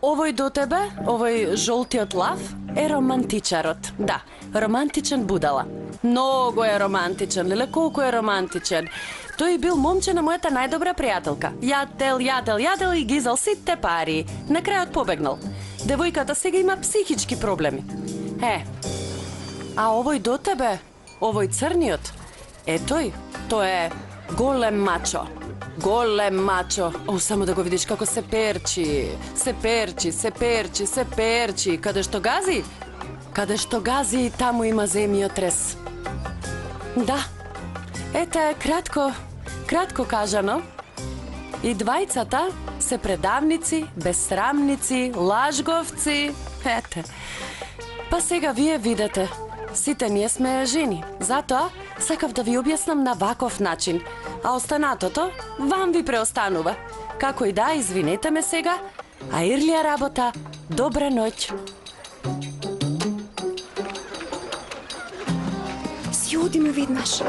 Овој до тебе, овој жолтиот лав, е романтичарот. Да, романтичен будала. Многу е романтичен, леле колку е романтичен. Тој бил момче на мојата најдобра пријателка. Јадел и гизал сите пари. На крајот побегнал. Девојката сега има психички проблеми. А овој до тебе, овој црниот, тој е голем мачо. Голем мачо. Само да го видиш како се перчи. Се перчи. Каде што гази, таму има земјотрес. Да. Ете, кратко кажано. И двајцата се предавници, безсрамници, лажговци. Ете. Па сега вие видете, сите ние сме жени. Затоа сакав да ви објаснам на ваков начин. А останатото вам ви преостанува. Како и да, извинете ме сега, а ирлија работа, добра ноќ. Си одиме веднаш.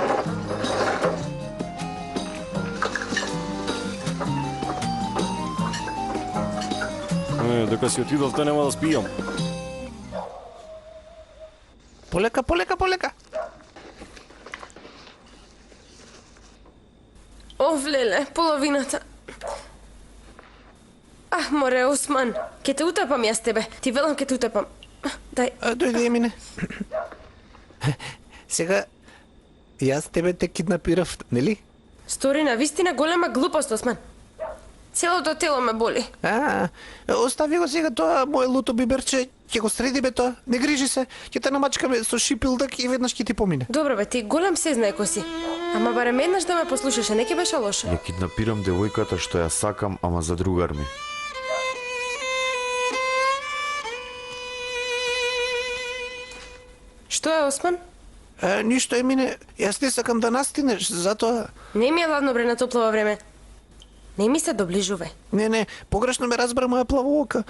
Дека си отидовте нема да спијам. Полека, полека, полека. Ов, леле, половината. Море, Осман, ке те утепам јас тебе. Ти велам ке те утепам. Дај. Дојде, Емине. Сега, јас тебе те киднапирав, нели? Стори на вистина голема глупост, Осман. Целото тело ме боли. Остави го сега тоа моје луто биберче, ќе го средиме тоа, не грижи се, ќе те намачкаме со шипилдак и веднаш ќе ти помине. Добро бе, ти голем се знае кој си. Ама барем еднаш да ме послушаше, не ќе беше лошо. Ја киднапирам девојката што ја сакам, ама за другар ми. Што е, Осман? Ништо, Емине, јас не сакам да настинеш, затоа... Не ми е ладно бре на топло време. Не ми се доближувај. Не, погрешно ме разбра моја плавоока.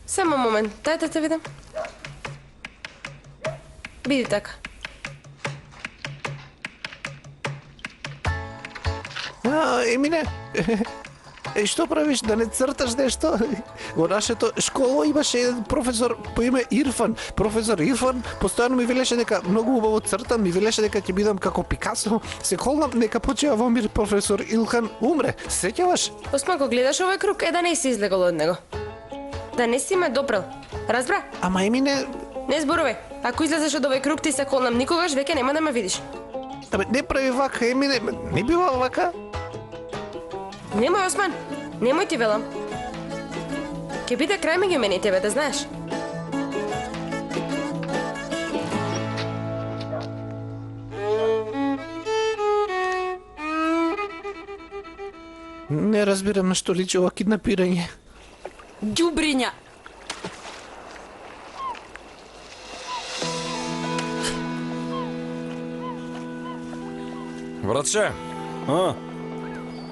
Само момент, дај да те видам. Биди така. Емине, што правиш, да не црташ нешто? Во нашето школо имаше еден професор по име Ирфан. Професор Ирфан постојано ми велеше дека многу убаво цртам, ми велеше дека ќе бидам како Пикасо. Се холнам нека почева во мир професор Илхан умре. Сеќаваш? Осман, кога гледаш овој круг, да не си излегол од него. Да не си ме допрел. Разбра? Ама Емине... Не зборувај. Ако излезеш од овој круг, ти се холнам, никогаш веќе нема да ме видиш. Не прави вака, Емине, не бива вака. Немој, Осман, немој ти велам. Ке биде крај меѓу мене и тебе, да знаеш. Не разбирам на што личи ова киднапирање. Ѓубриња. Братче,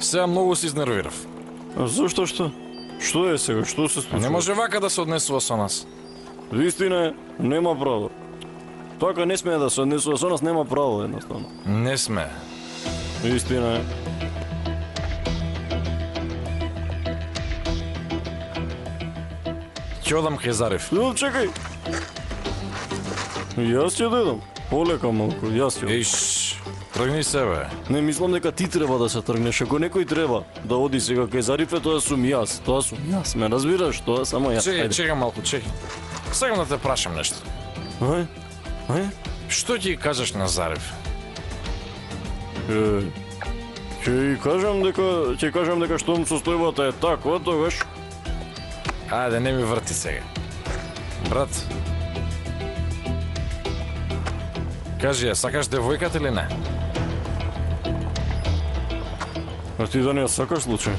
сега многу се изнервирав. Зошто што? Што е сега? Што се случува? Не може вака да се однесува со нас. Вистина е, нема право. Така не смее да се однесува со нас, нема право едноставно. Не сме. Истина е. Ќе одам кај Зариф. Чекај. Јас ќе дедам. Полека малку, јас ќе. Тргни се, бе. Не, мислам дека ти треба да се тргнеш. Ако некој треба да оди сега кај Зарифе, тоа сум јас. Тоа сум јас. Ме разбираш? Тоа само јас. Чекај малку, чекај. Сакам да те прашам нешто. Ај? Што ќе кажеш на Зариф? Ќе кажам дека штом состојбата е таква, тогаш... Ајде, не ми врти сега. Брат, кажи ја, сакаш девојката или не? А ти да не ја сакаш случај?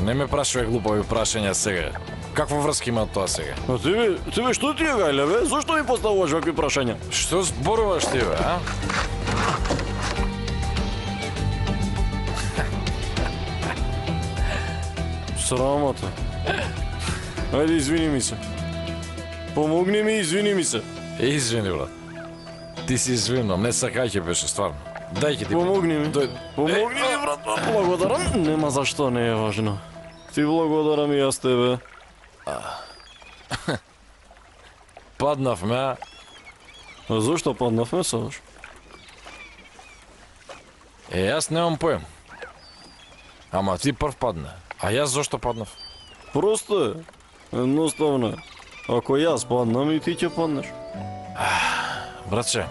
Не ме прашувај глупови прашања сега. Каква врска има тоа сега? А тебе што ти е гајле, бе? Зошто ми поставуваш вакви прашања? Што зборуваш ти, бе, а? Срамота. Ајде, извини ми се. Помогни ми, извини ми се. Извини, брат. Ти си извинувам, не сакај ќе беше стварно. Дај ќе ти помогни ми. Помогни ми, брат. Благодарам. Нема зашто, не е важно. Ти благодарам и јас тебе. Паднавме, а? А зошто паднавме, Саш? Јас немам поем. Ама ти прв падна. А јас зошто паднав? Просто е. Едноставно е. Ако јас паднам и ти ќе паднеш. Братче,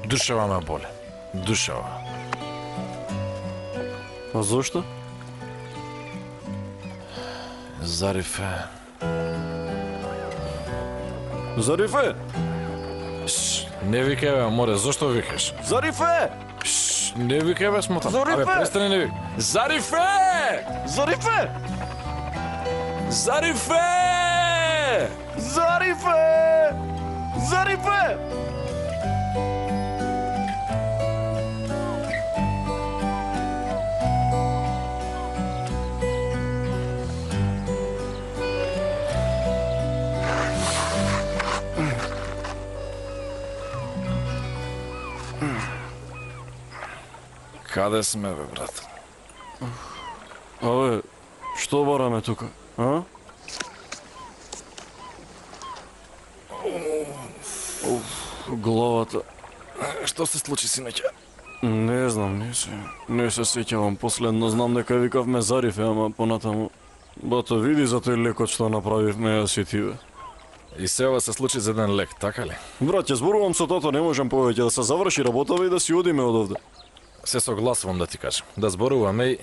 душава ме боли. Душава. А зошто? Зарифе. Зарифе! Не викај, бе, море, зошто викаш? Зарифе! не викај бе смотан. Зарифе! Абе, престани не викај. Зарифе! Зарифе! Зарифе! Зарифе! Зарифе! Каде сме бе, брат? Абе, што бараме тука, а? Главата. Што се случи, синоќа? Не знам, не се сеќавам. Последно знам дека викавме Зарифе, ама понатаму. Бато, види за тој лекот што направивме јас и тиве. И се ова се случи за еден лек, така ли? Брат, ќе зборувам со тото, не можам повеќе да се заврши работава и да си одиме од овде. Се согласувам да ти кажам. Да зборуваме и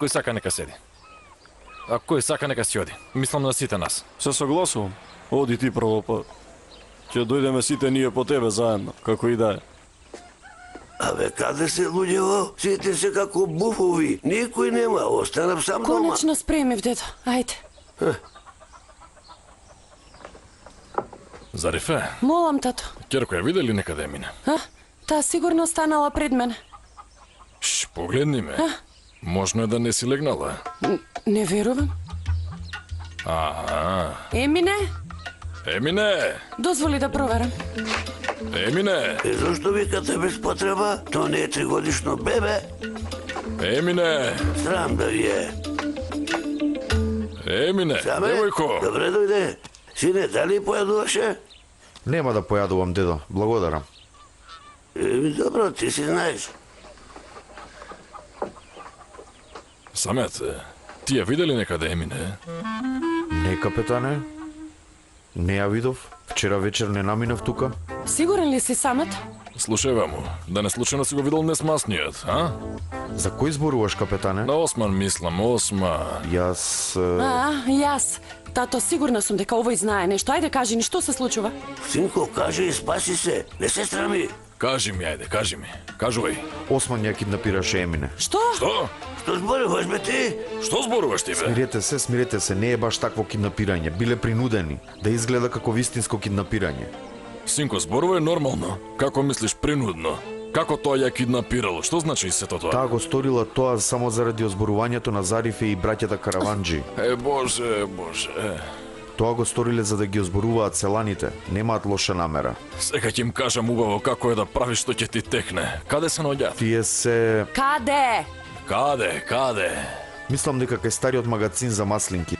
кој сака нека седи. А кој сака нека си оди. Мислам на сите нас. Се согласувам. Оди ти прво, па ќе дојдеме сите ние по тебе заедно, како и да е. Абе, каде се луѓево? Сите се како буфови. Никој нема, останав сам дома. Конечно спремив, дедо. Ајде. Зарифе, Молам, тато. ќерко ја видели некаде мине? А? Таа сигурно останала пред мене. Погледни ме. Можно е да не си легнала. Не верувам. Емине, Емине! дозволи да проверам. Емине! Зошто викате без потреба? То не е 3-годишно бебе. Емине! Срам да ви е. Емине, Саме? девојко! Добре дојде. Сине, дали појадуваше? Нема да појадувам, дедо. Благодарам. Добро, ти си знаеш. Самет, ти ја видели некаде Емине? Не, капетане. Не ја видов. Вчера вечер не наминав тука. Сигурен ли си, Самет? Слушај ваму, да не случайно си го видел несмасниот, а? За кој зборуваш, капетане? На Осман мислам, Осман. Јас... Јас. Тато, сигурна сум дека овој знае нешто. Ајде, кажи ни, што се случува? Синко, кажи и спаси се. Не се срами. Кажи ми, ајде, кажи ми. Кажувај. Осман ја киднапираше Емине. Што? Што? Што зборуваш, бе ти? Што зборуваш ти, бе? Смирете се, не е баш такво киднапирање. Биле принудени да изгледа како вистинско киднапирање. Синко, зборувај нормално. Како мислиш принудно? Како тоа ја киднапирало? Што значи сето тоа? Таа го сторила тоа само заради озборувањето на Зарифе и браќата Караванџи. Боже, боже. Тоа го сториле за да ги озборуваат селаните. Немаат лоша намера. Сега ќе им кажам убаво како е да правиш што ќе ти текне. Каде се наоѓа? Тие се... Каде? Каде? Мислам дека кај стариот магазин за маслинки.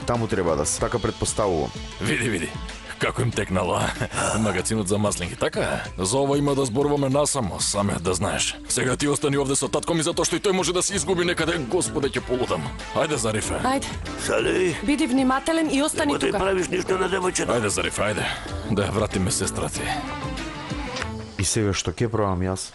Таму треба да се, така предпоставувам. Види. Како им текнало, магазинот за маслинки, така? За ова има да зборуваме насамо, саме да знаеш. Сега ти остани овде со татко ми затоа што и тој може да се изгуби некаде, Господе, ќе полудам. Ајде, Зарифе. Ајде. Сали. Биди внимателен и остани Нема да тука. правиш ништо на девојчето. Ајде, Зарифе, ајде. Да ја вратиме сестра ти. И сега што ќе правам јас?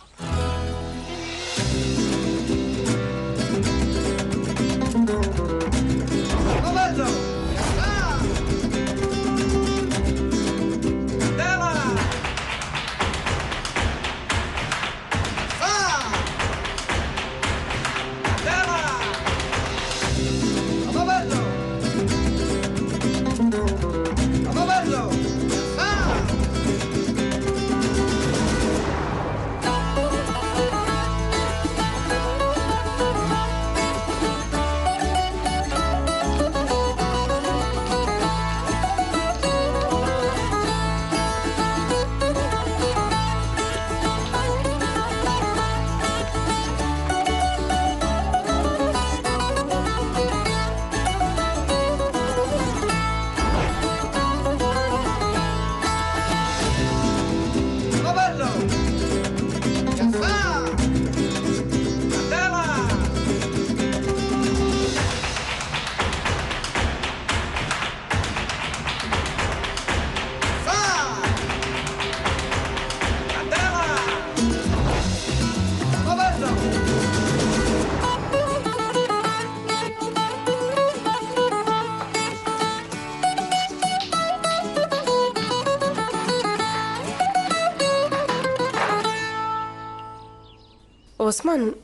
Осман,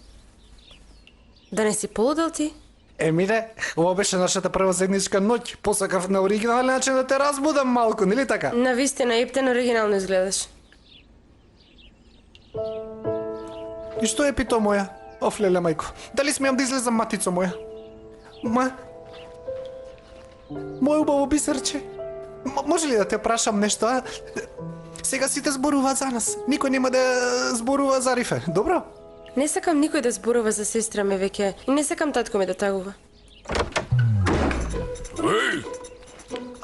да не си полудел ти? Емире, ова беше нашата прва заедничка ноќ. Посакав на оригинален начин да те разбудам малку, нели така? На вистина, Иптен оригинално изгледаш. И што е пито моја? Оф, леле, мајко. Дали смеам да излезам, матицо моја? Мој убаво бисерче. Може ли да те прашам нешто, а? Сега сите зборуваат за нас. Никој нема да зборува за Арифе, добро? Не сакам никој да зборува за сестра ме веќе и не сакам татко ми да тагува. Еј!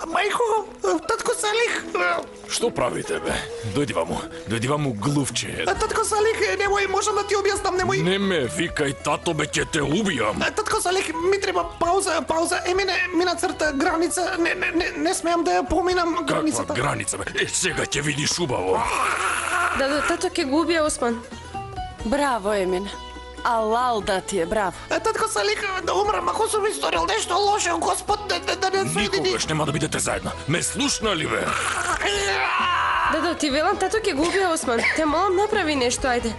Мајко, татко Салих! Што правите, бе? Дојди ваму, глувче. Татко Салих, немој, можам да ти објаснам, немој. Не ме викај, тато, бе, ќе те убијам. Татко Салих, ми треба пауза. Мина црта, граница. Не смеам да ја поминам границата. Каква граница, бе? Сега ќе видиш убаво. Да, тато ќе го убија Осман. Браво, Емин. Алал да ти е, браво. Татко Салих, да умрам, ако сум историл нешто лошо, Господ да не соедини. Никогаш нема да бидете заедно. Ме слушна ли, бе? Да, ти велам, тато ќе го убија Осман. Те молам, направи нешто, ајде.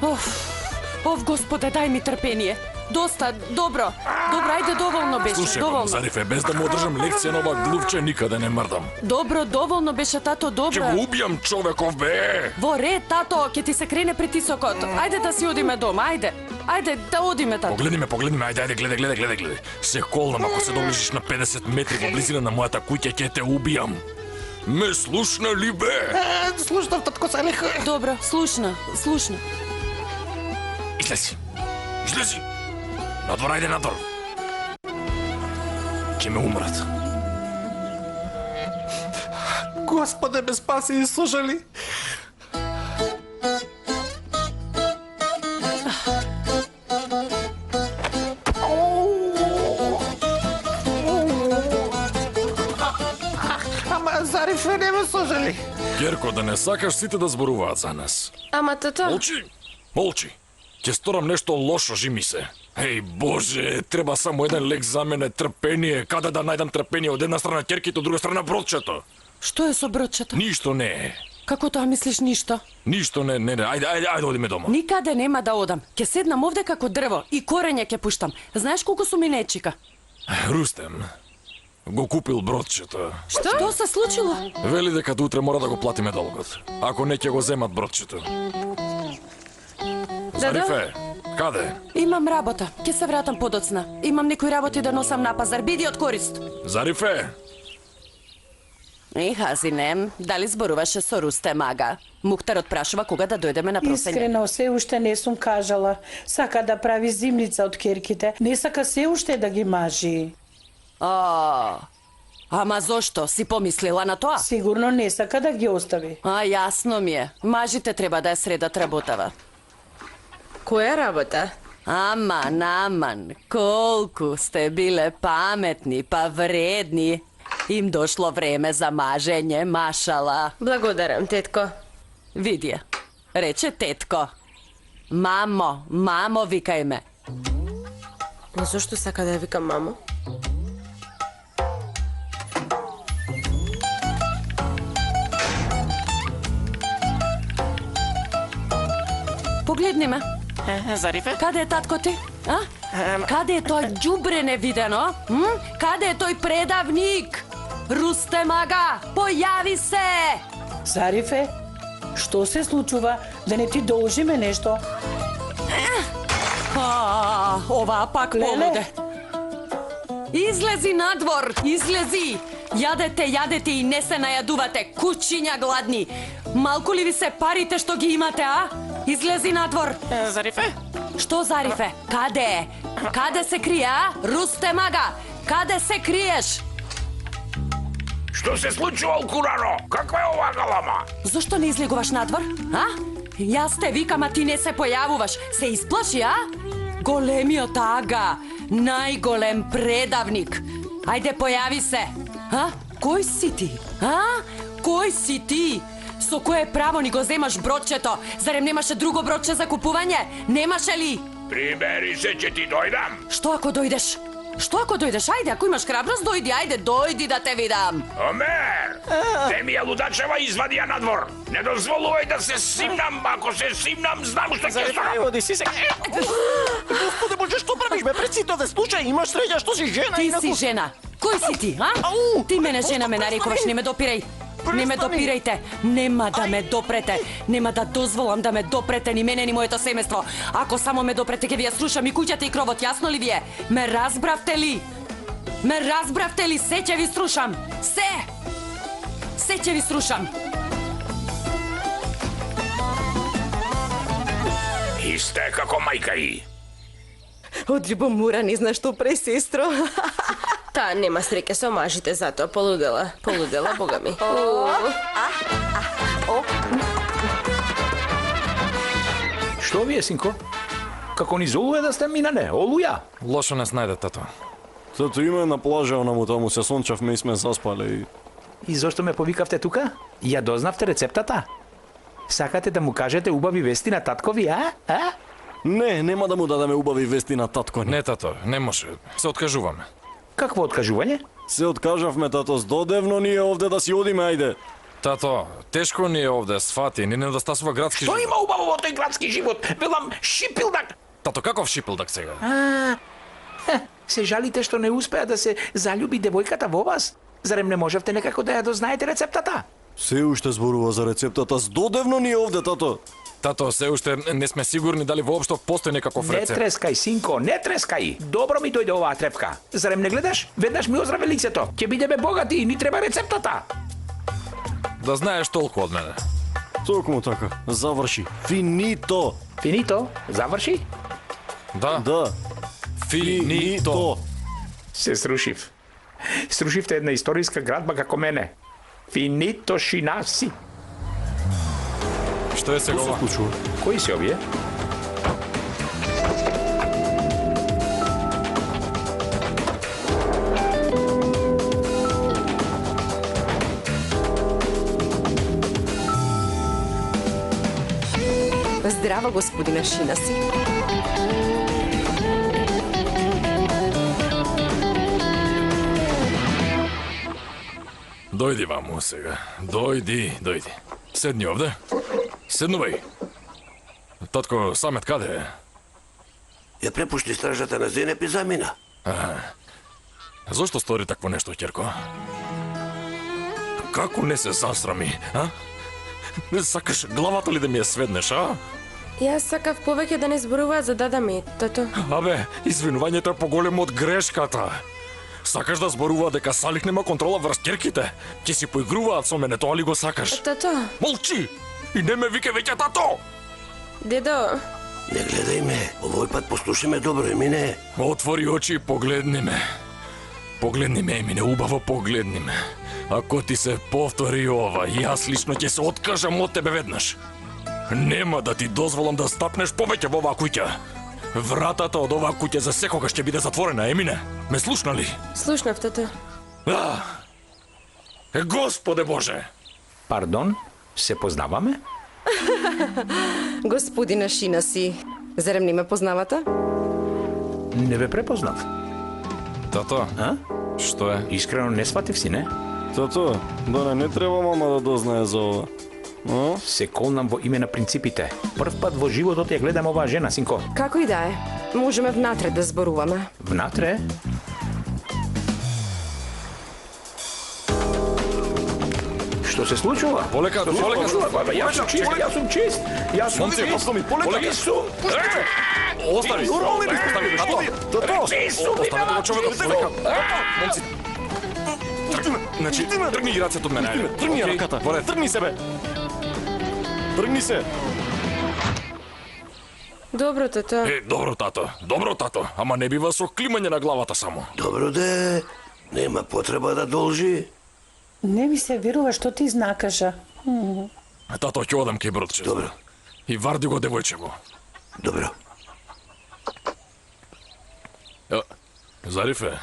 Господе, дај ми трпение. Доста, добро. Добро, ајде, доволно беше, Слушај, доволно. Зарифе, без да му одржам лекција на ова глувче, никаде не мрдам. Добро, доволно беше, тато, добро. Ќе го убијам човеков, бе! Во ред, тато, ќе ти се крене притисокот. Ајде да си одиме дома, ајде. Ајде да одиме, тато. Погледни ме, ајде, гледај. Се колнам, ако се доближиш на 50 метри во близина на мојата куќа, ќе те убијам. Ме слушна ли, бе? Слушнав, татко Салих. Добро, слушна. Излези. Надвор, ајде, надвор. Ќе ме умрат. Господе, ме спаси и сожали. Ама Зарифе не ме сожали. Герко, да не сакаш сите да зборуваат за нас. Ама тато... Молчи. Ќе сторам нешто лошо, жи ми се. Еј, Боже, треба само еден лек за мене, трпение. Каде да најдам трпение? Од една страна ќерките, од друга страна бродчето. Што е со бродчето? Ништо не е. Како тоа мислиш ништо? Ништо не. Ајде одиме дома. Никаде нема да одам. Ќе седнам овде како дрво и корење ќе пуштам. Знаеш колку су ми нечика? Рустем го купил бродчето. Што се случило? Вели дека до утре мора да го платиме долгот. Ако не ќе го земат бродчето. Зарифе, каде? Имам работа. Ќе се вратам подоцна. Имам некои работи да носам на пазар. Биди од корист. Зарифе! И Хазинем, дали зборуваше со Рустем ага? Мухтарот прашува кога да дојдеме на просење. Искрено, се уште не сум кажала. Сака да прави зимница од керките. Не сака се уште да ги мажи. Ама зошто? Си помислила на тоа? Сигурно не сака да ги остави. Јасно ми е. Мажите треба да ја средат работава. Која работа? Аман, колку сте биле паметни па вредни. Им дошло време за мажење, машала. Благодарам, тетко. Види ја, рече тетко. Мамо, викај ме. Но зошто сака да ја викам мамо? Погледни ме. Зарифе? Каде е татко ти? Каде е тој џубре невидено? Каде е тој предавник? Рустем ага, појави се! Зарифе, што се случува? Да не ти должиме нешто? Оваа пак полуде. Излези надвор, излези! Јадете и не се најадувате, кучиња гладни. Малку ли ви се парите што ги имате, а? Излези надвор. Зарифе? Што Зарифе? Каде е? Каде се крие, а? Рустем ага, каде се криеш? Што се случува, Курано? Каква е ова галама? Зошто не излегуваш надвор, а? Јас те викам, а ти не се појавуваш. Се исплаши, а? Големиот ага, најголем предавник. Ајде, појави се. А? Кој си ти? А? Кој си ти? Со кое право ни го земаш бродчето? Зарем немаше друго бродче за купување? Немаше ли? Примери се, ќе ти дојдам. Што ако дојдеш? Што ако дојдеш? Ајде, ако имаш храброст, дојди, ајде, дојди да те видам. Омер! Те ми ја лудачева извади ја надвор. Не дозволувај да се симнам, ако се симнам, знам што ќе сторам. Оди си се. Господе Боже, што правиш бе? Пред сите слушај, имаш среќа што си жена. Ти си жена. Кој си ти, а? Ти мене жена ме нарекуваш, не ме допирај. Не ме допирајте, нема да ме допрете, нема да дозволам да ме допрете ни мене ни моето семејство. Ако само ме допрете, ќе ви ја срушам и куќата и кровот, јасно ли ви е? Ме разбравте ли? Ме разбравте ли? Се ќе ви срушам. Се! Се ќе ви срушам. Исте како мајка и. Од љубомора не знаеш што пре, сестро. Таа нема среќа со мажите, затоа полудела. Полудела, бога ми. Што ви е, синко? Како ни золуе да сте минане, олуја? Лошо не снајде, тато. Зато има една плажа, онаму таму се сончавме и сме заспале. И зошто ме повикавте тука? Ја дознавте рецептата? Сакате да му кажете убави вести на таткови, а? Не, нема да му дадеме убави вести на татко ни. Не, тато, не може. Се откажуваме. Какво откажување? Се откажавме, тато, здодевно ние овде да си одиме, ајде. Тато, тешко ни е овде, свати, ни недостасува градски Што живот. има убаво во тој градски живот? Велам, шипилдак! Тато, каков шипилдак сега? Се жалите што не успеа да се залюби девојката во вас? Зарем не можевте некако да ја дознаете рецептата? Се уште зборува за рецептата, здодевно ни е овде, тато. Тато, се уште не сме сигурни дали воопшто постои некаков Не рецепт. трескај, синко, не трескај. Добро ми дојде оваа трепка. Зарем не гледаш? Веднаш ми оздраве лицето. Ќе бидеме богати и ни треба рецептата. Да знаеш толку од мене. Токму така, заврши. Финито. Финито? Заврши? Да. Да. Финито. Се срушив. Срушивте една историска градба како мене. Финито шинаси. Што е сега ова? Кои се овие? Здраво, господина Шинаси. Дојди ваму сега. Дојди. Седни овде. Седнувај. Татко, Самет каде е? Ја препушти стражата на Зенеп и замина. Зошто стори такво нешто, ќерко? Како не се засрами, а? Не сакаш главата ли да ми ја сведнеш, а? Јас сакав повеќе да не зборуваат за дада ми, тато. Абе, извинувањето е поголемо од грешката. Сакаш да зборува дека Салих нема контрола врз ќерките? Ќе си поигруваат со мене, тоа ли го сакаш? Тато. Молчи! И не ме вике веќе тато! Дедо. Не гледај ме, овој пат послушај ме добро, Емине. Отвори очи и погледни ме. Погледни ме, Емине, убаво погледни ме. Ако ти се повтори ова, јас лично ќе се откажам од тебе веднаш. Нема да ти дозволам да стапнеш повеќе во оваа куќа. Вратата од оваа куќа за секогаш ќе биде затворена, Емине. Ме слушна ли? Слушнав, тато. Господе Боже! Пардон, се познаваме? Господина Шинаси, зарем не ме познавате? Не ве препознав. Тато, А? што е? Искрено не сватив си, не? Тато, да не треба мама да дознае за ова. Но? Се колнам во име на принципите. Прв пат во животот ја гледам оваа жена, синко. Како и да е, можеме внатре да зборуваме. Внатре? Што се случува? Полека, полека. Јас сум чист, јас сум чист. Јас сум Момци, чист. полека. Чист сум. Остави! Остави, тато! Чист сум, Оставете го човекот, полека! Момци! Значи, тргни ги рацете од мене, ајде. Тргни ја раката, тргни се, бе! Тргни се! Добро, тато. Добро, тато, ама не бива со климање на главата само. Добро де, нема потреба да должи. Не ми се верува што ти знакаша. Тато, ќе одам кај бродче. Добро. И варди го девојчево. Добро. Зарифе,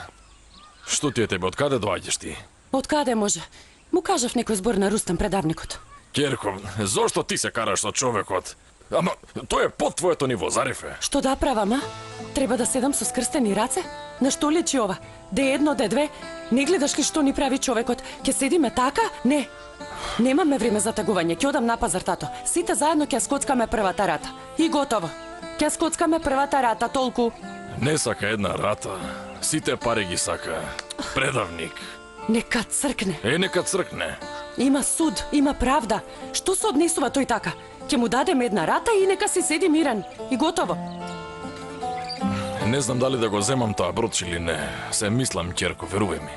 што ти е тебе, од каде доаѓаш ти? Од каде може? Му кажав некој збор на Рустам предавникот. Ќерко, зошто ти се караш со човекот? Ама, тој е под твоето ниво, Зарифе. Што да правам, а? Треба да седам со скрстени раце? На што личи ова? Де едно, де две? Не гледаш ли што ни прави човекот? Ке седиме така? Не. Немаме време за тагување. Ќе одам на пазар, тато. Сите заедно ќе скоцкаме првата рата. И готово. Ќе скоцкаме првата рата, толку. Не сака една рата. Сите пари ги сака. Предавник. Нека цркне. Нека цркне. Има суд, има правда. Што се однесува тој така? Ќе му дадем една рата и нека си седи мирен. И готово. Не знам дали да го земам тоа броч или не. Се мислам, ќерко, верувај ми.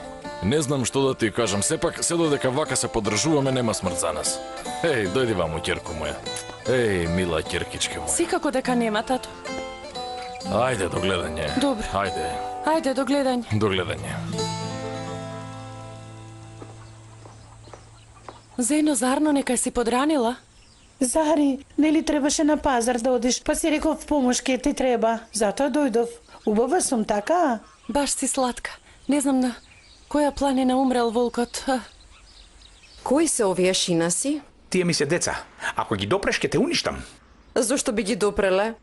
Не знам што да ти кажам, сепак се додека вака се поддржуваме, нема смрт за нас. Еј, дојди ваму, ќерко моја. Еј, мила ќеркичка моја. Секако дека нема, тато. Ајде, до гледање. Добро. Ајде. Ајде, до гледање. До гледање. Зено, зарно некај си подранила? Зари, нели требаше на пазар да одиш, па си реков помош ке ти треба. Затоа дојдов. Убава сум, така? Баш си сладка. Не знам на која планина умрел волкот. Кои се овие шинаси? Тие ми се деца. Ако ги допреш, ќе те уништам. Зошто би ги допреле?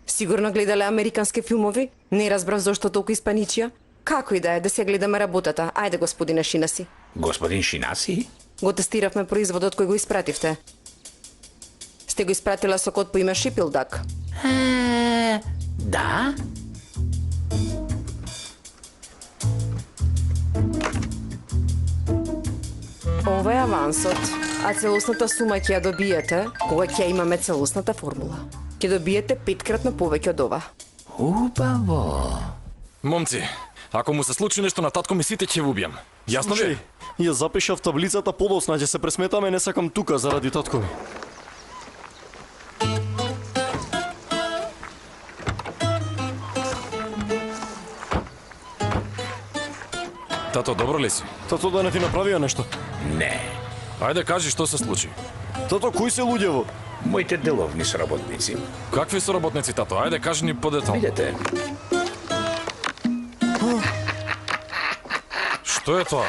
Сигурно гледале американски филмови? Не разбрав зошто толку испаничија. Како и да е, да се гледаме работата. Ајде, господине Шинаси. Господин Шинаси? Го тестиравме производот кој го испративте. Сте го испратила со код по име Шипилдак? Да? Ова е авансот, а целосната сума ќе ја добиете кога ќе имаме целосната формула. Ќе добиете 5-кратно повеќе од ова. Убаво. Момци, ако му се случи нешто на татко ми, сите ќе го убијам. Јасно ви? Ја запишав таблицата подосна, ќе се пресметаме, не сакам тука заради татко ми. Тато, добро ли си? Тато, да не ти направија нешто? Не. Ајде, кажи што се случи. Тато, кои се луѓево? Моите деловни соработници. Какви соработници, тато? Ајде, кажи ни подетално. Видете. Што е тоа?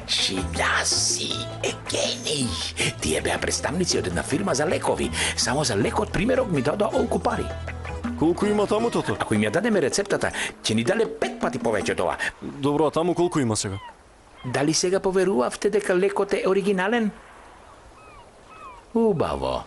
Шинаси е гений. Тие беа представници од една фирма за лекови. Само за лекот примерок ми дадоа олку пари. Колку има таму, тато? Ако им ја дадеме рецептата, ќе ни дале 5 пати повеќе од ова. Добро, а таму колку има сега? Дали сега поверувавте дека лекот е оригинален? Убаво.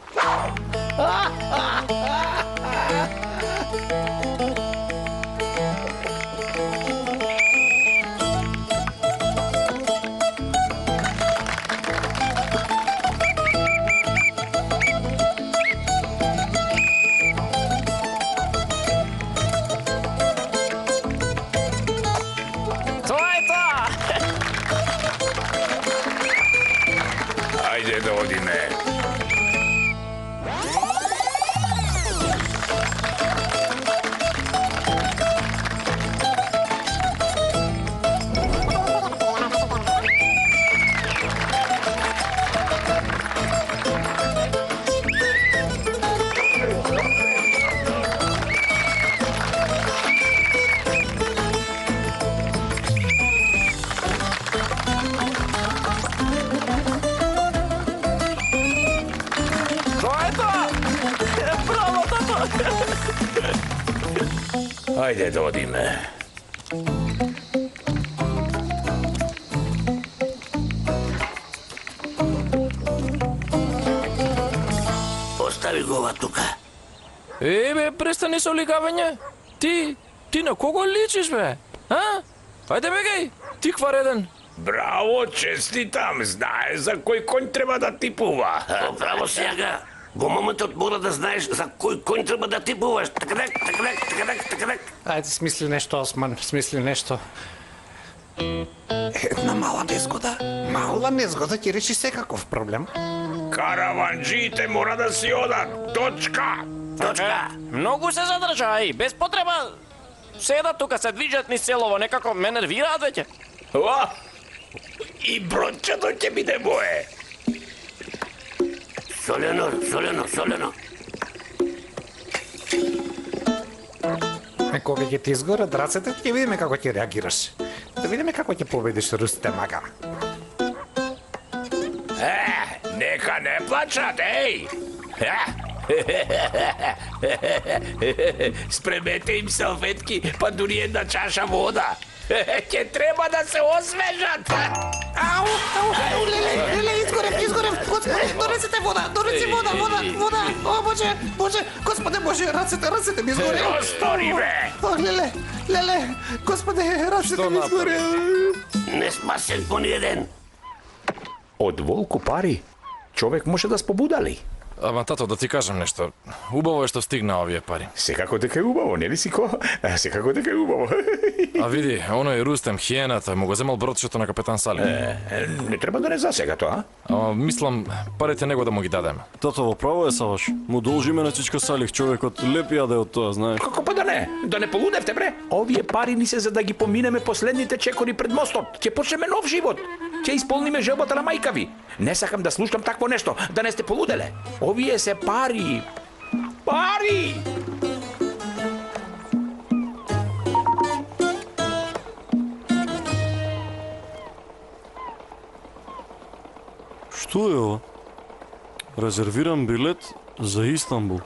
Ајде да одиме. Ајде да одиме. Остави го ова тука. Бе, престани со лигавење. Ти на кого личиш, бе? А? Ајде, бегај, ти квареден. Браво, честитам, знае за кој конј треба да типува. Право сега. Во моментот мора да знаеш за кој конј треба да типуваш. Така. Ајде, смисли нешто, Осман, смисли нешто. Една мала незгода. Мала незгода ќе реши секаков проблем. Караванџиите мора да си одат. Точка. Многу се задржај, без потреба. Седат тука, се движат низ селово, некако ме нервираат веќе. И брончето ќе биде мое. Солено. Кога ќе ти изгорат рацете, ќе видиме како ќе реагираш. Да видиме како ќе победиш русите мага. Нека не плачат, еј! Спремете им салфетки, па дури една чаша вода. Ќе треба да се освежат. Ау, леле, изгорев, господи, донесете вода, вода. О, Боже, Господе Боже, рацете ми изгоре. Што стори, бе? О, леле, Господе, рацете ми изгоре. Не спасен по ниеден. Од волку пари, човек може да спобудали. Ама тато, да ти кажам нешто. Убаво е што стигна овие пари. Секако дека е убаво, нели сико? Секако дека е убаво. А види, оној Рустем хиената му го земал бродчето на капетан Салих. Не треба да не засега тоа. Ама мислам парите него да му ги дадеме. Тато, во право е Саваш. Му должиме на Чичка Салих, човекот леп јаде од тоа, знаеш. Како па да не? Да не полудевте, бре? Овие пари ни се за да ги поминеме последните чекори пред мостот. Ќе почнеме нов живот. Ќе исполниме желбата на мајка ви. Не сакам да слушам такво нешто, да не сте полуделе. Овие се пари. Пари! Што е ова? Резервирам билет за Истанбул.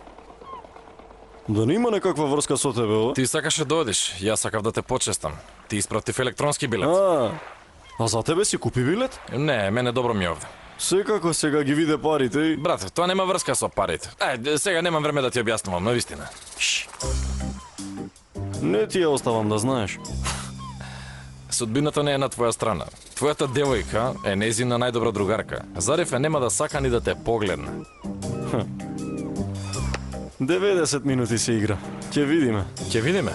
Да не има некаква врска со тебе, ова? Ти сакаше да одиш, јас сакав да те почестам. Ти испратив електронски билет. А за тебе си купи билет? Не, мене добро ми е овде. Секако сега ги виде парите и... Брате, тоа нема врска со парите. Сега немам време да ти објаснувам, навистина. Не ти ја оставам да знаеш. Судбината не е на твоја страна. Твојата девојка е нејзина најдобра другарка. Зариф нема да сака ни да те погледне. 90 минути се игра. Ќе видиме. Ќе видиме.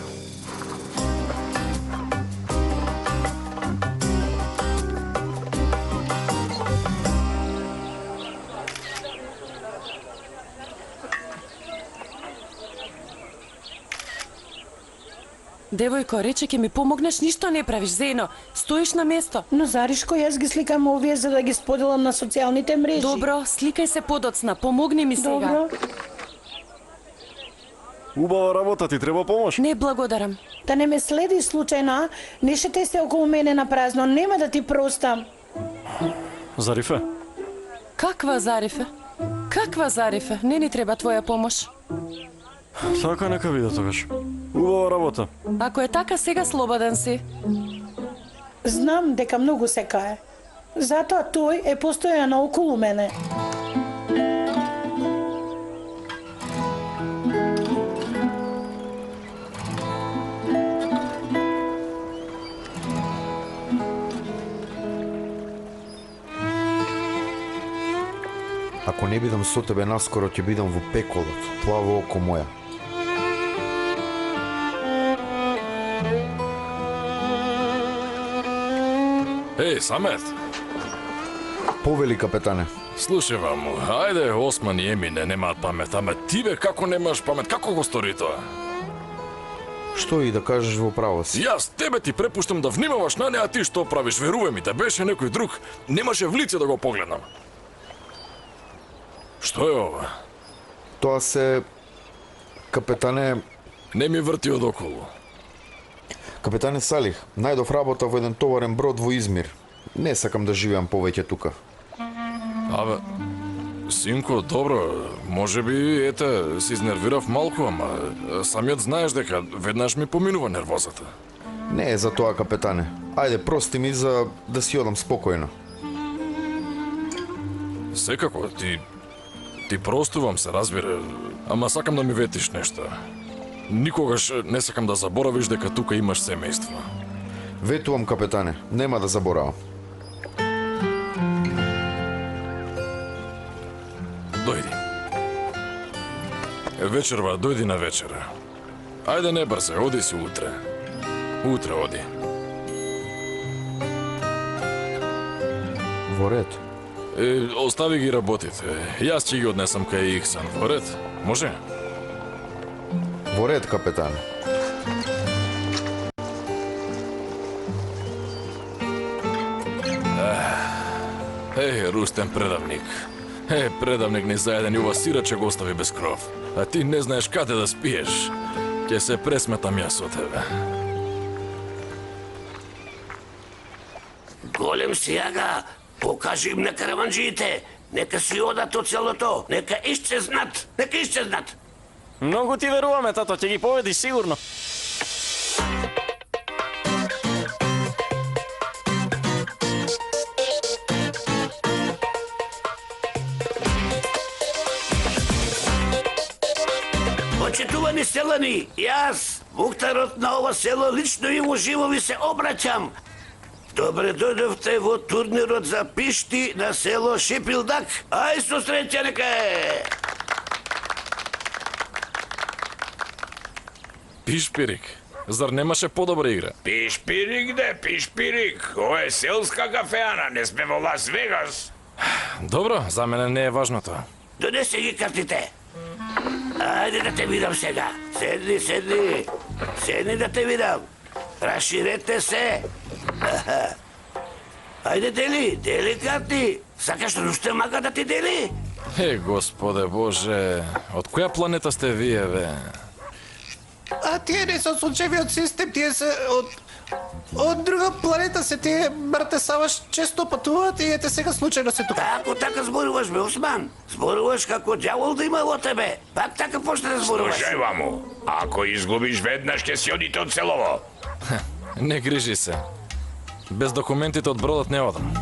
Девојко, рече ќе ми помогнеш, ништо не правиш, Зено. Стоиш на место. Но Заришко, јас ги сликам овие за да ги споделам на социјалните мрежи. Добро, сликај се подоцна, помогни ми сега. Добро. Убава работа, ти треба помош? Не благодарам. Да не ме следи случајно, а? Не шетај се околу мене на празно, нема да ти простам. Зарифе? Каква Зарифе? Каква Зарифе? Не ни треба твоја помош. Така нека биде тогаш. Убава работа. Ако е така, сега слободен си. Знам дека многу се кае. Затоа тој е постојано околу мене. Ако не бидам со тебе наскоро, ќе бидам во пеколот. Тоа во око моја. Еј, Самет! Повели, капетане. Слушај ваму, ајде Осман и Емине немаат памет, ама ти бе како немаш памет, како го стори тоа? Што и да кажеш во право си? Јас тебе ти препуштам да внимаваш на неа, ти што правиш, верувам ми, да беше некој друг, немаше в лице да го погледнам. Што е ова? Тоа се... Капетане... Не ми врти од околу. Капетане Салих, најдов работа во еден товарен брод во Измир. Не сакам да живеам повеќе тука. Абе, синко, добро, може би, ете, се изнервирав малку, ама самиот знаеш дека веднаш ми поминува нервозата. Не е за тоа, капетане. Ајде, прости ми за да си одам спокојно. Секако, ти простувам се, разбира, ама сакам да ми ветиш нешто. Никогаш не сакам да заборавиш дека тука имаш семејство. Ветувам, капетане, нема да заборавам. Дојди. Вечерва, дојди на вечера. Ајде не брзе, оди си утре. Утре оди. Во ред. Остави ги работите. Јас ќе ги однесам кај Ихсан. Во ред? Може? Во ред, капетане. Еј, Рустем предавник. Предавник ни заеден и ова сираче го остави без кров. А ти не знаеш каде да спиеш. Ќе се пресметам јас со тебе. Голем сјага, покажи им на караванджиите. Нека си одат од селото. Нека исчезнат. Нека исчезнат. Многу ти веруваме, тато, ќе ги победиш сигурно. Почитувани селани, јас, мухтарот на ова село, лично и уживо ви се обраќам. Добре дојдовте во турнирот за пишти на село Шипилдак. Ај со среќа нека е! Пишпирик, зар немаше подобра игра? Пишпирик пишпирик. Ова е селска кафеана, не сме во Лас Вегас. Добро, за мене не е важно тоа. Донесе ги картите. Ајде да те видам сега. Седни, седни. Седни да те видам. Раширете се. Ајде дели карти. Сакаш Рустемака да ти дели? Господе Боже, од која планета сте вие, бе? А тие не се од сончевиот систем, тие се од друга планета се, тие брате Саваш често патуваат и ете сега случајно се тука. Како така зборуваш, бе, Осман? Зборуваш како ѓавол да има во тебе. Пак така почне да зборуваш. Слушај, ваму, ако изгубиш веднаш ќе си одите од селово. Не грижи се. Без документите од бродот не одам.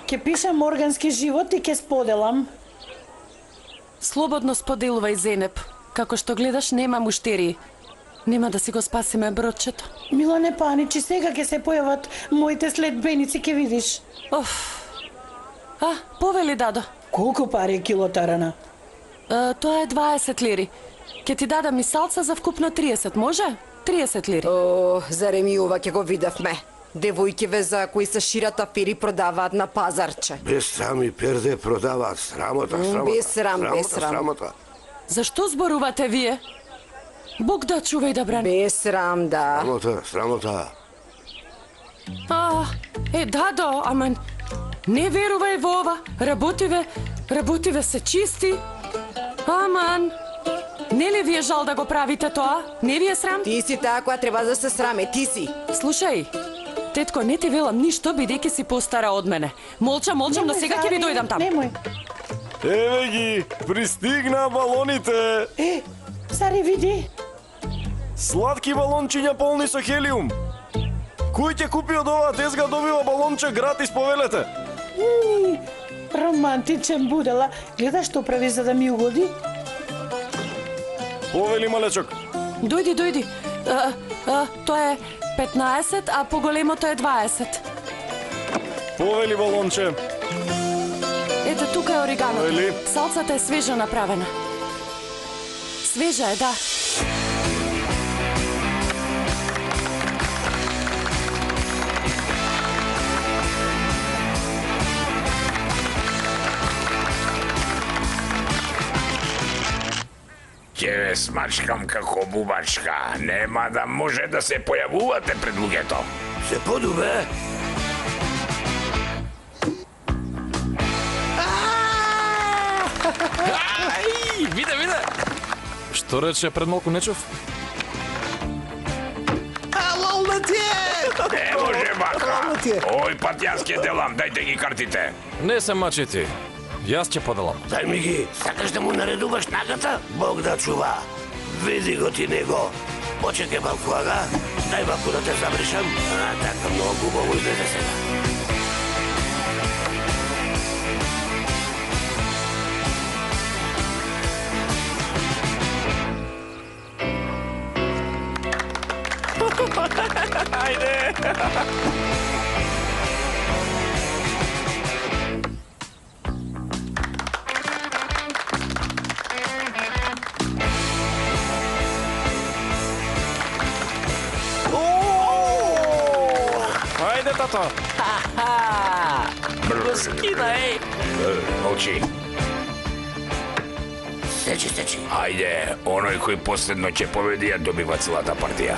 Ке пишам органски живот и ке споделам. Слободно споделувај, Зенеп. Како што гледаш, нема муштери. Нема да си го спасиме бродчето. Мила, не паничи, сега ке се појават моите следбеници, ке видиш. Повели, дадо. Колку пари е кило тарана? Тоа е 20 лири. Ке ти дадам и салца за вкупно 30, може? 30 лири. О, зарем и ова ќе го видавме. Девојкиве за кои се шират афери продаваат на пазарче. Без срам и перде продаваат. Срамота. Без срам, без срам. Срамота. Зашто зборувате вие? Бог да чува и да брани. Без срам, да. Срамота. Дадо, ама не верувај во ова. Работиве се чисти. Аман, не ли ви е жал да го правите тоа? Не ви е срам? Ти си таа која треба да се сраме, ти си. Слушај, тетко, не ти велам ништо, бидејќи си постара од мене. Молчам, но сега ќе ви дојдам там. Немој. Еве ги, пристигна балоните. Зари, види. Сладки балончиња полни со хелиум. Кој ќе купи од оваа тезга добива балонче гратис, повелете. Романтичен будела. Гледаш што прави за да ми угоди? Повели, малечок. Дојди. Тоа е 15, а поголемото е 20. Повели, балонче. Ето, тука е ориганото. Повели. Салцата е свежа направена. Свежа е, да. Ќе ве смачкам како бубачка. Нема да може да се појавувате пред луѓето. Се подубе. Виде! Што рече пред малку Нечов? Лол на тие! Не може, бака. Ој пат јас ќе делам, дајте ги картите. Не се мачи. Јас ќе поделам. Дај ми ги. Сакаш да му наредуваш нагата? Бог да чува. Види го ти него. Почекай малку, ага. Дај малку да те забришам. Така многу убаво излезе сега. Ајде! Ајде, тато! Го скина, Молчи. Сечи. Ајде, оној кој последно ќе победи ја добива целата партија.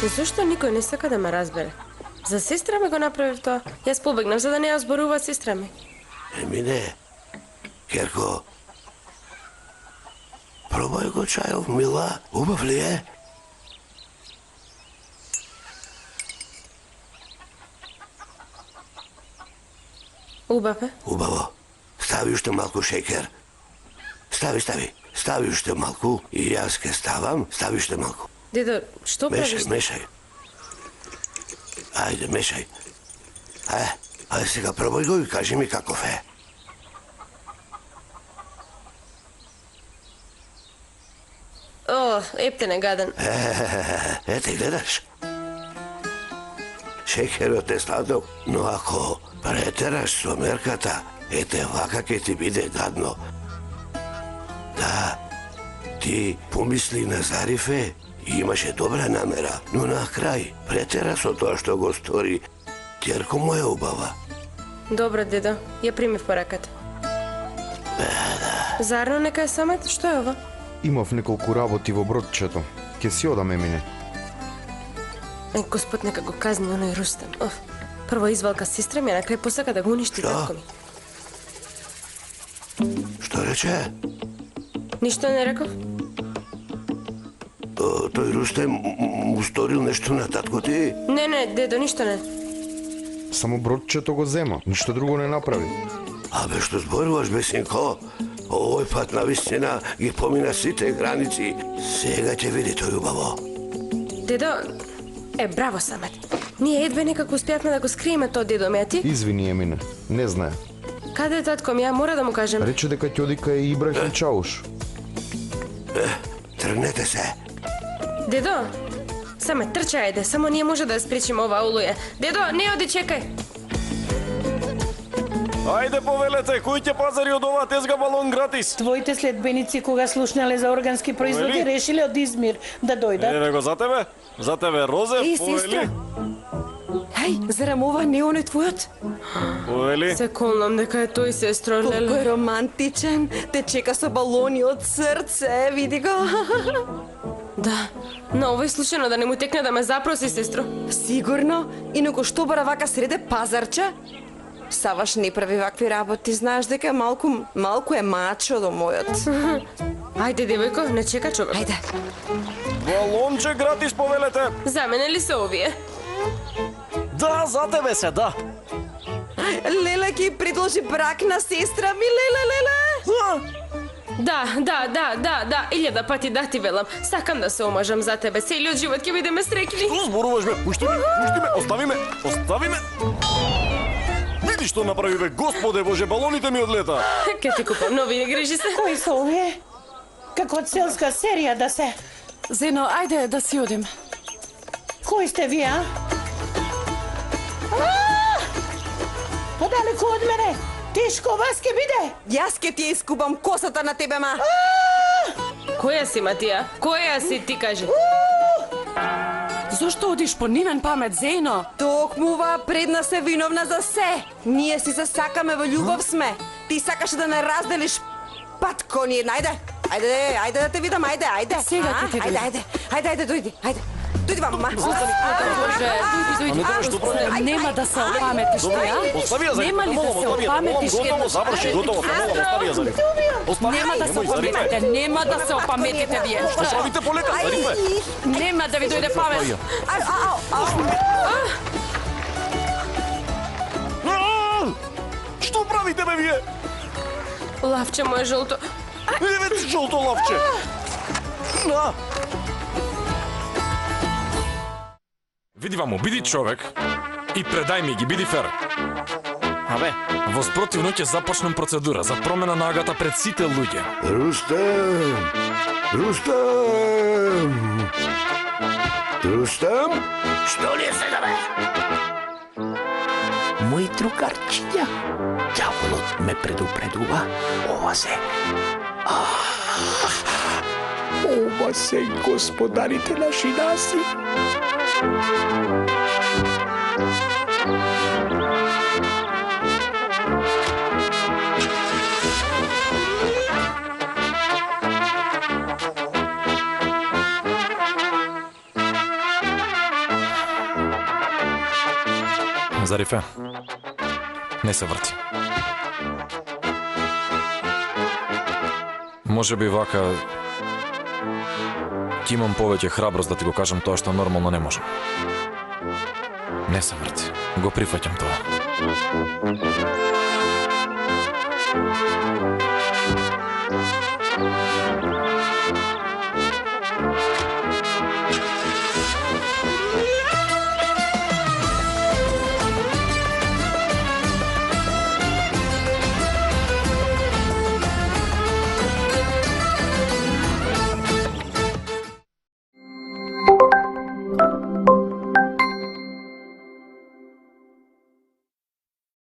Зошто никој не сака да ме разбере? За сестра ми го направив тоа. Јас побегнав за да не ја зборува сестра ми. Еми не, Керко, пробај го чајов, мила, убав ли е? Убав е? Убаво. Стави уште малку шекер. Стави уште малку и јас ке ставам, стави уште малку. Дедо, што правиш? Мешај. Ајде, мешај. Ајде сега пробај го и кажи ми каков е. О, ептене гаден. Ете, гледаш. Шекерот е сладок, но ако претераш со мерката, ете вака ке ти биде гадно. Да, ти помисли на Зарифе и имаше добра намера, но на крај претера со тоа што го стори. Керко му е убава. Добро, дедо, ја примив пораката. Зарно нека е самет, што е ова? Имав неколку работи во бродчето. Ке си одам, Емине. Господ нека го казни оној Рустем. Оф, прво извалка сестра ми, а на крај посака да го уништи татко ми. Што рече? Ништо не реков? Тој Рустем му сторил нешто на татко ти? Не, дедо, ништо не. Само бродчето го зема, ништо друго не направи. Абе, што зборуваш, бе, синко? Овој пат на вистина ги помина сите граници. Сега ќе види тој убаво. Дедо, браво, Самет. Ние едве некако успеавме да го скриеме тоа, дедо ми, а ти? Извини, Емине, не знае. Каде е татко ми, ја мора да му кажем. Рече дека ќе оди кај Ибрахим Чауш. Тргнете се. Дедо, Самет, трча еде, само ние може да ја спречиме ова олуја. Дедо, не оди, чекај. Ајде, повелете, кој ќе пазари од оваа тезга балон гратис? Твоите следбеници кога слушнале за органски производи Повели? решиле од Измир да дојдат. Еве го за тебе. За тебе, Розе, повели. Хај, зарем ова не оној твојот? Повели. Се колнам дека е тој, сестро, Колко леле. е романтичен, те чека со балони од срце, види го. Да, на овој случајно да не му текне да ме запроси, сестро. Сигурно, инаку што бара вака среде пазарче? Саваш не прави вакви работи, знаеш дека малку е мачо до мојот. Ајде, девојко, не чека човек. Ајде. Балонче гратис, повелете. За мене ли се овие? Да, за тебе се, да. Леле ќе предложи брак на сестра ми, леле. Да, 1000 пати да ти велам. Сакам да се омажам за тебе. Целиот живот ќе бидеме среќни. Што зборуваш, бе? Пушти ме, остави ме. Види што направи, бе, Господе Боже, балоните ми одлета. Ке ти купам нови, не грижи се. Кои се овие? Како целска серија да се. Зено, ајде да си одим. Кои сте вие, а? Подалеку од мене. Тешко вас ке биде. Јас ке ти ја искубам косата на тебе, ма. Која си, Матија? Која си, ти кажи? Зошто одиш по нивен памет, Зено? Токму ова пред нас е виновна за се. Ние си се сакаме, во љубов сме. Ти сакаше да не разделиш патко ни. Ајде да те видам, ајде. Сега ќе те видам. Ајде, дојди, Дојди вам, ма. Боже, дојди. Нема да се опаметиш ти, а? Остави ја за Нема ли да се опаметиш Готово, заврши, готово, остави ја за нив. Нема да се опаметите, нема да се опаметите вие. Што правите полека, Зарифе? Нема да ви дојде памет. Што правите, бе, вие? Лавче моје жолто. Еве жолто лавче. На. Види ваму, биди човек и предај ми ги, биди фер. Абе, Во спротивно ќе започнем процедура за промена на агата пред сите луѓе. Рустем? Што ли е сега, бе? Мои другарчиња, ѓаволот ме предупредува. Ова се господарите наши наси. Зарифе, не се врти. Може би вака ќе имам повеќе храброст да ти го кажам тоа што нормално не можам. Не се врти. Го прифаќам тоа.